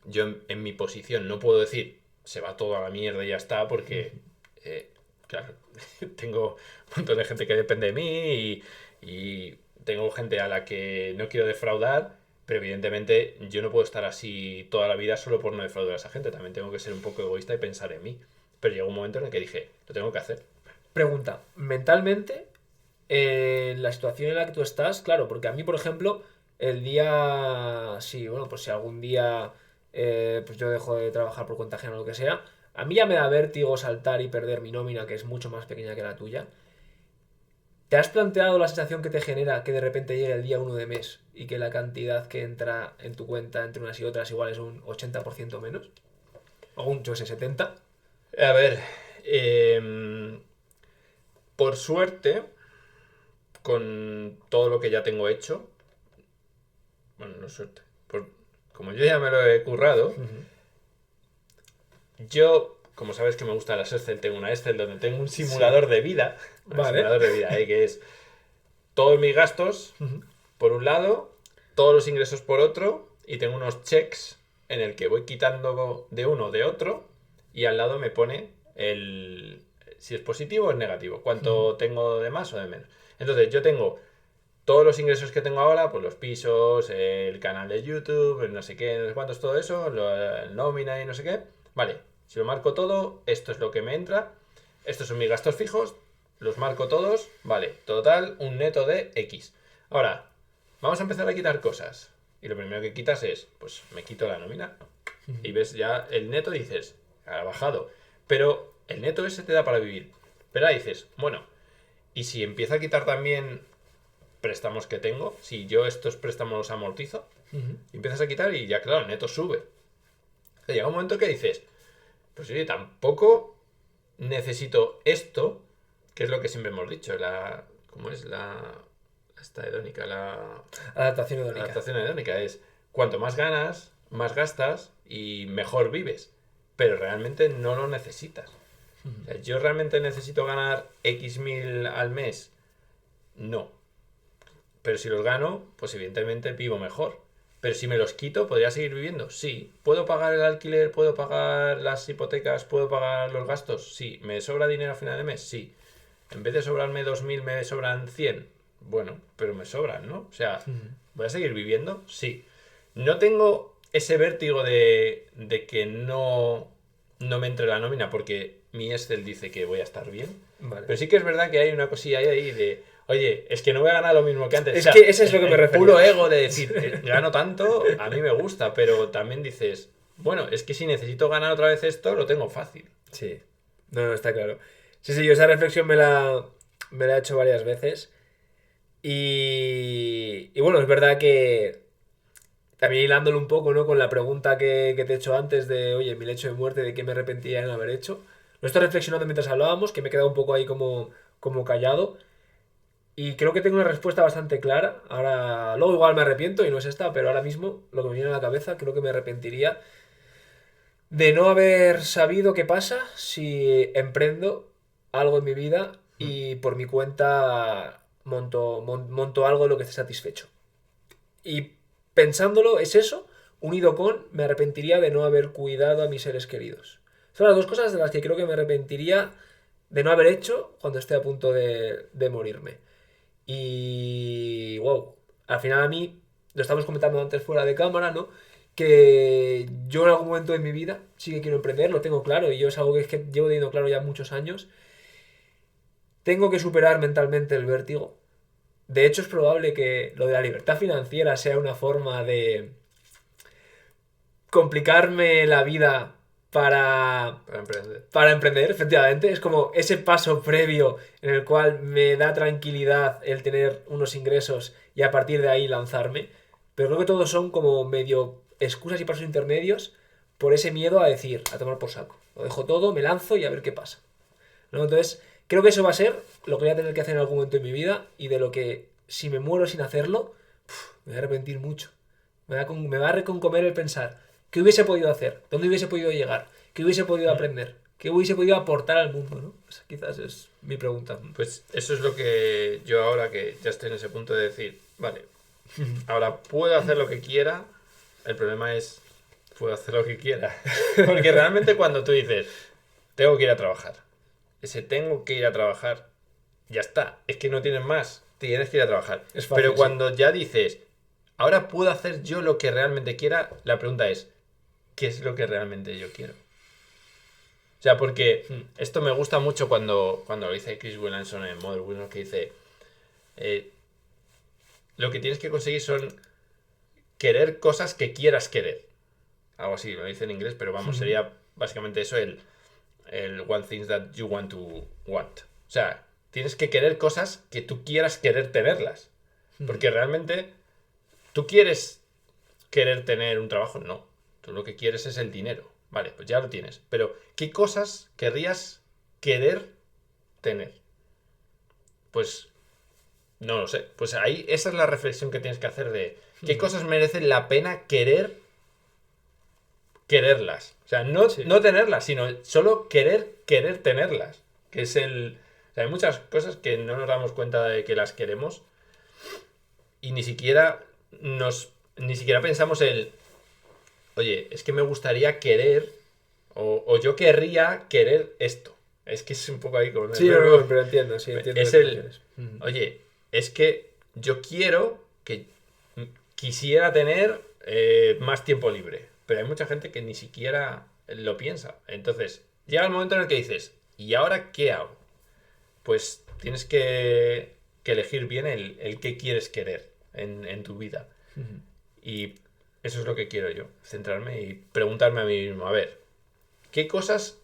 yo en mi posición no puedo decir se va todo a la mierda y ya está, porque, claro, tengo un montón de gente que depende de mí y tengo gente a la que no quiero defraudar, pero evidentemente yo no puedo estar así toda la vida solo por no defraudar a esa gente. También tengo que ser un poco egoísta y pensar en mí. Pero llegó un momento en el que dije, lo tengo que hacer.
Pregunta, mentalmente, en la situación en la que tú estás, claro, porque a mí, por ejemplo, el día, sí, bueno, pues si algún día pues yo dejo de trabajar por cuenta ajena o lo que sea, a mí ya me da vértigo saltar y perder mi nómina, que es mucho más pequeña que la tuya. ¿Te has planteado la sensación que te genera que de repente llegue el día 1 de mes y que la cantidad que entra en tu cuenta entre unas y otras igual es un 80% menos? O un, yo sé, 70%.
A ver, por suerte, con todo lo que ya tengo hecho, bueno, no suerte, como yo ya me lo he currado, yo, como sabes que me gusta las Excel, tengo una Excel donde tengo un simulador de vida, un simulador de vida, que es todos mis gastos por un lado, todos los ingresos por otro, y tengo unos checks en el que voy quitando de uno de otro, y al lado me pone si es positivo o es negativo, cuánto tengo de más o de menos. Entonces yo tengo todos los ingresos que tengo ahora, pues los pisos, el canal de YouTube, el no sé qué, no sé cuántos, todo eso, el nómina y no sé qué. Vale, si lo marco todo, esto es lo que me entra, estos son mis gastos fijos, los marco todos, vale, total, un neto de X. Ahora, vamos a empezar a quitar cosas. Y lo primero que quitas es, pues me quito la nómina. Y ves ya el neto y dices, ha bajado. Pero el neto ese te da para vivir. Pero ahí dices, bueno, y si empiezo a quitar también préstamos que tengo, si yo estos préstamos los amortizo, empiezas a quitar y ya, claro, el neto sube. Llega un momento que dices, pues oye, tampoco necesito esto, que es lo que siempre hemos dicho, ¿cómo es? Esta hedónica,
Adaptación hedónica.
Adaptación hedónica es, cuanto más ganas, más gastas y mejor vives. Pero realmente no lo necesitas. O sea, ¿yo realmente necesito ganar X mil al mes? No. Pero si los gano, pues evidentemente vivo mejor. Pero si me los quito, ¿podría seguir viviendo? Sí. ¿Puedo pagar el alquiler? ¿Puedo pagar las hipotecas? ¿Puedo pagar los gastos? Sí. ¿Me sobra dinero a final de mes? Sí. En vez de sobrarme 2.000, me sobran 100. Bueno, pero me sobran, ¿no? O sea, ¿voy a seguir viviendo? Sí. No tengo ese vértigo de que no me entre la nómina porque mi Excel dice que voy a estar bien.
Vale.
Pero sí que es verdad que hay una cosilla ahí de, oye, es que no voy a ganar lo mismo que antes.
Es que ese es lo que me refiero.
Puro ego de decir, gano tanto, a mí me gusta, pero también dices, bueno, es que si necesito ganar otra vez esto, lo tengo fácil.
Sí. No, está claro. Sí, yo esa reflexión me la he hecho varias veces. Y bueno, es verdad que también hilándolo un poco, ¿no? Con la pregunta que te he hecho antes de, oye, mi lecho de muerte, ¿de qué me arrepentía de no haber hecho? Lo estoy reflexionando mientras hablábamos, que me he quedado un poco ahí como callado. Y creo que tengo una respuesta bastante clara. Ahora, luego igual me arrepiento y no es esta, pero ahora mismo lo que me viene a la cabeza, creo que me arrepentiría de no haber sabido qué pasa si emprendo algo en mi vida y por mi cuenta monto algo de lo que esté satisfecho. Y pensándolo, es eso, unido con me arrepentiría de no haber cuidado a mis seres queridos. Son las dos cosas de las que creo que me arrepentiría de no haber hecho cuando esté a punto de morirme. Y wow, al final a mí, lo estamos comentando antes fuera de cámara, ¿no? Que yo en algún momento de mi vida sí que quiero emprender, lo tengo claro, y yo es algo que llevo teniendo claro ya muchos años. Tengo que superar mentalmente el vértigo. De hecho, es probable que lo de la libertad financiera sea una forma de complicarme la vida para emprender, efectivamente. Es como ese paso previo en el cual me da tranquilidad el tener unos ingresos y a partir de ahí lanzarme. Pero creo que todos son como medio excusas y pasos intermedios por ese miedo a decir, a tomar por saco. Lo dejo todo, me lanzo y a ver qué pasa, ¿no? Entonces, creo que eso va a ser lo que voy a tener que hacer en algún momento de mi vida y de lo que, si me muero sin hacerlo, me voy a arrepentir mucho. Me va a reconcomer el pensar, ¿qué hubiese podido hacer? ¿Dónde hubiese podido llegar? ¿Qué hubiese podido aprender? ¿Qué hubiese podido aportar al mundo? ¿No? Esa quizás es mi pregunta.
Pues eso es lo que yo ahora que ya estoy en ese punto de decir, vale, ahora puedo hacer lo que quiera, el problema es puedo hacer lo que quiera. Porque realmente cuando tú dices, tengo que ir a trabajar, ese tengo que ir a trabajar, ya está. Es que no tienes más, tienes que ir a trabajar.
Es fácil,
Pero cuando ya dices, ahora puedo hacer yo lo que realmente quiera, la pregunta es, ¿qué es lo que realmente yo quiero? O sea, porque esto me gusta mucho cuando lo dice Chris Williamson en Modern Windows, que dice, lo que tienes que conseguir son querer cosas que quieras querer. Algo así, lo dice en inglés, pero vamos, sería básicamente eso el one things that you want to want. O sea, tienes que querer cosas que tú quieras querer tenerlas. Porque realmente, ¿tú quieres querer tener un trabajo? No. Tú lo que quieres es el dinero. Vale, pues ya lo tienes. Pero, ¿qué cosas querrías querer tener? Pues, no lo sé. Pues ahí, esa es la reflexión que tienes que hacer de qué cosas merecen la pena quererlas. O sea, no tenerlas, sino solo querer tenerlas. Que es el... O sea, hay muchas cosas que no nos damos cuenta de que las queremos y ni siquiera pensamos oye, es que me gustaría querer o yo querría querer esto. Es que es un poco ahí con
Sí, no, pero entiendo, sí, entiendo.
Es oye, es que yo quiero que quisiera tener más tiempo libre, pero hay mucha gente que ni siquiera lo piensa. Entonces, llega el momento en el que dices, ¿y ahora qué hago? Pues tienes que elegir bien el qué quieres querer en tu vida. Y eso es lo que quiero yo, centrarme y preguntarme a mí mismo, a ver, ¿qué cosas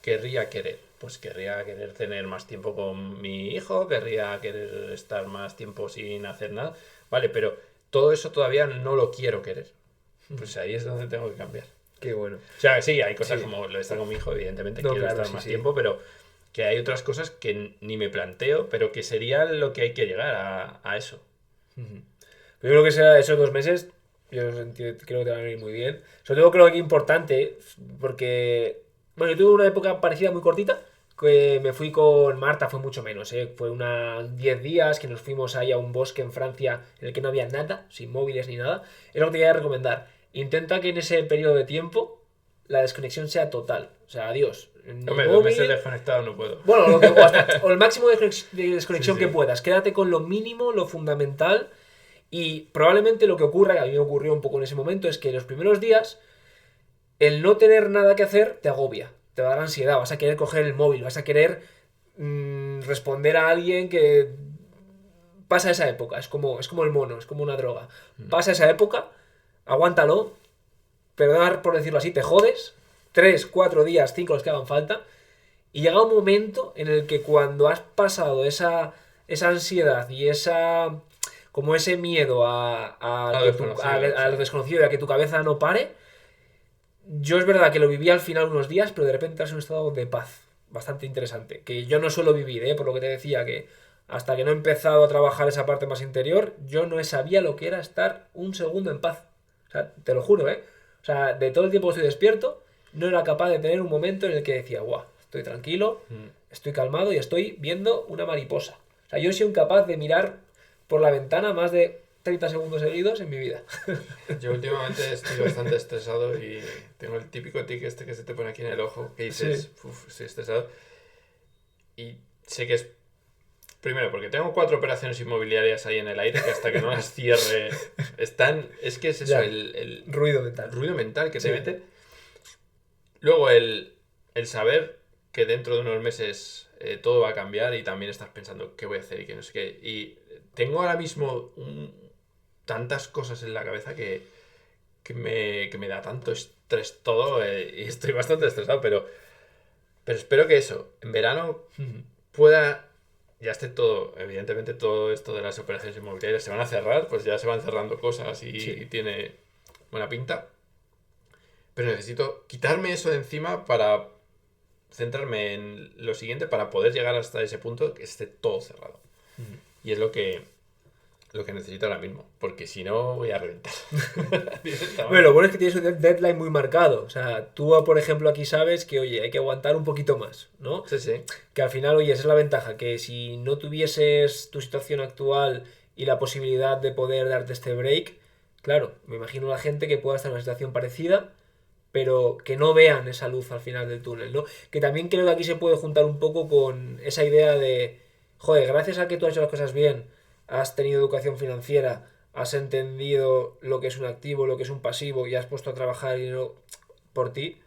querría querer? Pues querría querer tener más tiempo con mi hijo, querría querer estar más tiempo sin hacer nada. Vale, pero todo eso todavía no lo quiero querer. Pues ahí es donde tengo que cambiar.
Qué bueno.
O sea, sí, hay cosas como lo de estar con mi hijo, evidentemente, quiero estar más tiempo, pero que hay otras cosas que ni me planteo, pero que sería lo que hay que llegar a eso.
Yo creo que será esos 2 meses, yo creo que te van a venir muy bien. Sobre todo creo que es importante, porque, bueno, yo tuve una época parecida muy cortita, que me fui con Marta, fue mucho menos, ¿eh? Fue unos 10 días que nos fuimos ahí a un bosque en Francia en el que no había nada, sin móviles ni nada. Es lo que te quería recomendar. Intenta que en ese periodo de tiempo la desconexión sea total. O sea, adiós.
Hombre, 2 meses desconectado no puedo.
Bueno, o el máximo de desconexión que puedas. Quédate con lo mínimo, lo fundamental. Y probablemente lo que ocurra, que a mí me ocurrió un poco en ese momento, es que los primeros días el no tener nada que hacer te agobia, te va a dar ansiedad, vas a querer coger el móvil, vas a querer responder a alguien que pasa esa época, es como el mono, es como una droga. Pasa esa época, aguántalo, perdonar por decirlo así, te jodes, 3, 4 días, 5 los que hagan falta, y llega un momento en el que cuando has pasado esa ansiedad y como ese miedo a lo desconocido y a que tu cabeza no pare, yo es verdad que lo viví al final unos días, pero de repente entras en un estado de paz bastante interesante, que yo no suelo vivir, por lo que te decía, que hasta que no he empezado a trabajar esa parte más interior, yo no sabía lo que era estar un segundo en paz. O sea, te lo juro, O sea, de todo el tiempo que estoy despierto, no era capaz de tener un momento en el que decía, guau, estoy tranquilo, estoy calmado y estoy viendo una mariposa. O sea, yo he sido incapaz de mirar por la ventana más de 30 segundos seguidos en mi vida.
Yo últimamente estoy bastante estresado y tengo el típico tic este que se te pone aquí en el ojo, que dices, estoy estresado. Y sé que es... Primero, porque tengo 4 operaciones inmobiliarias ahí en el aire que hasta que no las cierre están... Es que es eso, el
ruido mental.
Ruido mental que te mete. Luego el saber que dentro de unos meses todo va a cambiar y también estás pensando qué voy a hacer y qué no sé qué. Y tengo ahora mismo tantas cosas en la cabeza que me da tanto estrés todo y estoy bastante estresado, pero espero que eso, en verano pueda... Ya esté todo, evidentemente todo esto de las operaciones inmobiliarias se van a cerrar, pues ya se van cerrando cosas y tiene buena pinta. Pero necesito quitarme eso de encima para centrarme en lo siguiente, para poder llegar hasta ese punto que esté todo cerrado. Y es lo que necesito ahora mismo, porque si no voy a reventar.
Bueno, lo bueno es que tienes un deadline muy marcado. O sea, tú, por ejemplo, aquí sabes que, oye, hay que aguantar un poquito más, ¿no?
Sí.
Que al final, oye, esa es la ventaja, que si no tuvieses tu situación actual y la posibilidad de poder darte este break, claro, me imagino la gente que pueda estar en una situación parecida pero que no vean esa luz al final del túnel, ¿no? Que también creo que aquí se puede juntar un poco con esa idea de, joder, gracias a que tú has hecho las cosas bien, has tenido educación financiera, has entendido lo que es un activo, lo que es un pasivo y has puesto a trabajar dinero por ti,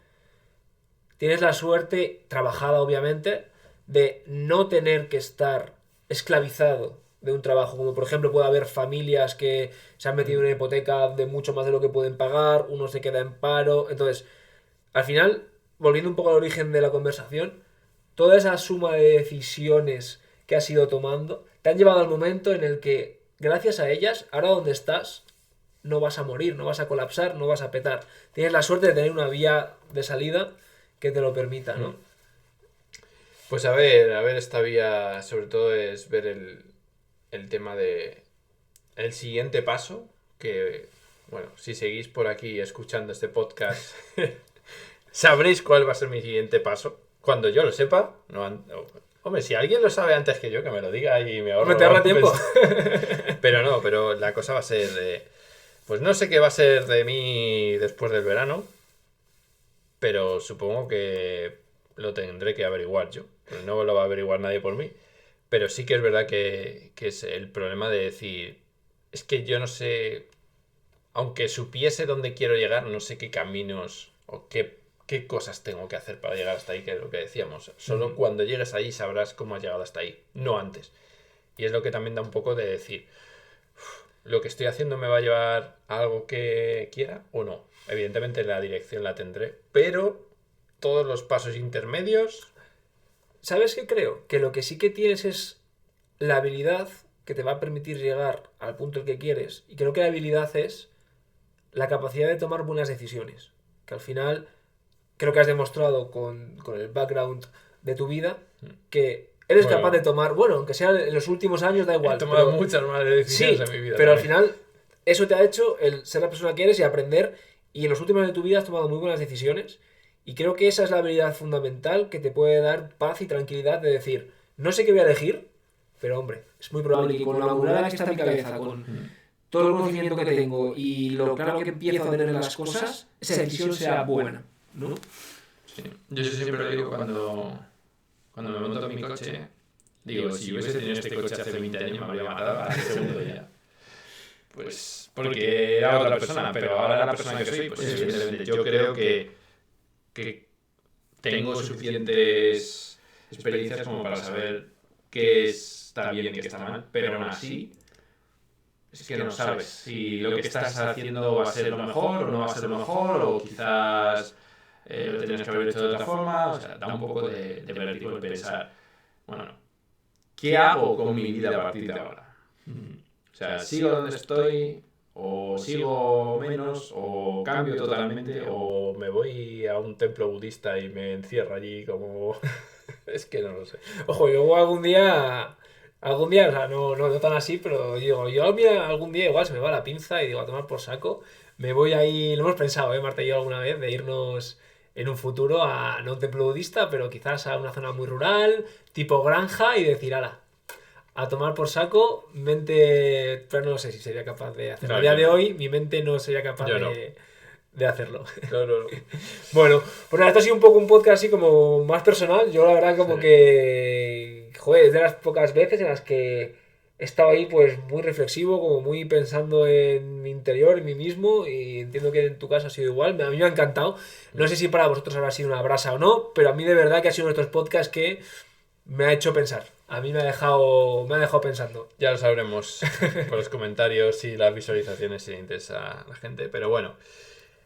tienes la suerte, trabajada obviamente, de no tener que estar esclavizado de un trabajo, como por ejemplo puede haber familias que se han metido en una hipoteca de mucho más de lo que pueden pagar, uno se queda en paro, entonces, al final, volviendo un poco al origen de la conversación, toda esa suma de decisiones que has ido tomando te han llevado al momento en el que, gracias a ellas, ahora donde estás, no vas a morir, no vas a colapsar, no vas a petar. Tienes la suerte de tener una vía de salida que te lo permita, ¿no?
Pues a ver esta vía, sobre todo es ver el tema de el siguiente paso, que, bueno, si seguís por aquí escuchando este podcast, sabréis cuál va a ser mi siguiente paso. Cuando yo lo sepa, hombre, si alguien lo sabe antes que yo, que me lo diga y me ahorro.
Te ahorra tiempo.
Pero la cosa va a ser pues no sé qué va a ser de mí después del verano, pero supongo que lo tendré que averiguar yo. No lo va a averiguar nadie por mí. Pero sí que es verdad que es el problema de decir, es que yo no sé, aunque supiese dónde quiero llegar, no sé qué caminos o qué cosas tengo que hacer para llegar hasta ahí, que es lo que decíamos. Solo cuando llegues ahí sabrás cómo has llegado hasta ahí, no antes. Y es lo que también da un poco de decir, ¿lo que estoy haciendo me va a llevar a algo que quiera o no? Evidentemente la dirección la tendré, pero todos los pasos intermedios...
¿Sabes qué creo? Que lo que sí que tienes es la habilidad que te va a permitir llegar al punto al que quieres. Y creo que la habilidad es la capacidad de tomar buenas decisiones. Que al final creo que has demostrado con el background de tu vida que eres capaz de tomar, bueno, aunque sea en los últimos años, da igual.
He tomado muchas malas decisiones en mi vida.
Pero también. Al final eso te ha hecho el ser la persona que eres y aprender. Y en los últimos años de tu vida has tomado muy buenas decisiones. Y creo que esa es la habilidad fundamental que te puede dar paz y tranquilidad de decir, no sé qué voy a elegir, pero hombre, es muy probable que con la murada que está en mi cabeza, con todo el conocimiento que tengo y lo claro que empiezo a tener las cosas, esa decisión sea buena, ¿no?
Sí. Yo siempre lo digo cuando me monto en mi coche, digo, si hubiese tenido este coche hace 20 años me habría matado al segundo día. Pues porque era otra persona, pero ahora la persona que soy, pues evidentemente yo creo que tengo suficientes experiencias como para saber qué está bien y qué está mal, pero aún así es que no sabes si lo que estás haciendo va a ser lo mejor o no va a ser lo mejor, o quizás lo tienes que haber hecho de otra forma. O sea, da un poco de vértigo el pensar, bueno, ¿qué hago con mi vida a partir de ahora? O sea, ¿sigo donde estoy? ¿O sigo menos? ¿O cambio totalmente?
O me voy a un templo budista y me encierro allí como... Es que no lo sé.
Ojo, yo algún día, o sea, no tan así, pero digo, yo mira, algún día igual se me va la pinza y digo, a tomar por saco, me voy ahí, lo hemos pensado, Marta y yo alguna vez, de irnos en un futuro a no un templo budista, pero quizás a una zona muy rural, tipo granja, y decir, ala, a tomar por saco, mente... Pero no sé si sería capaz de hacerlo. A día de hoy, mi mente no sería capaz de hacerlo.
No.
Bueno, pues nada, esto ha sido un poco un podcast así como más personal. Yo la verdad como que... Joder, es de las pocas veces en las que he estado ahí pues muy reflexivo, como muy pensando en mi interior, en mí mismo, y entiendo que en tu caso ha sido igual. A mí me ha encantado. No sé si para vosotros habrá sido una brasa o no, pero a mí de verdad que ha sido uno de estos podcasts que me ha hecho pensar. A mí me ha dejado pensando.
Ya lo sabremos por los comentarios y las visualizaciones si le interesa a la gente. Pero bueno,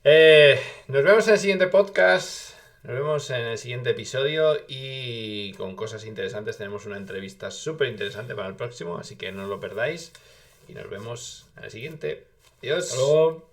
nos vemos en el siguiente podcast. Nos vemos en el siguiente episodio y con cosas interesantes. Tenemos una entrevista súper interesante para el próximo, así que no lo perdáis. Y nos vemos en el siguiente. Adiós.
Hasta luego.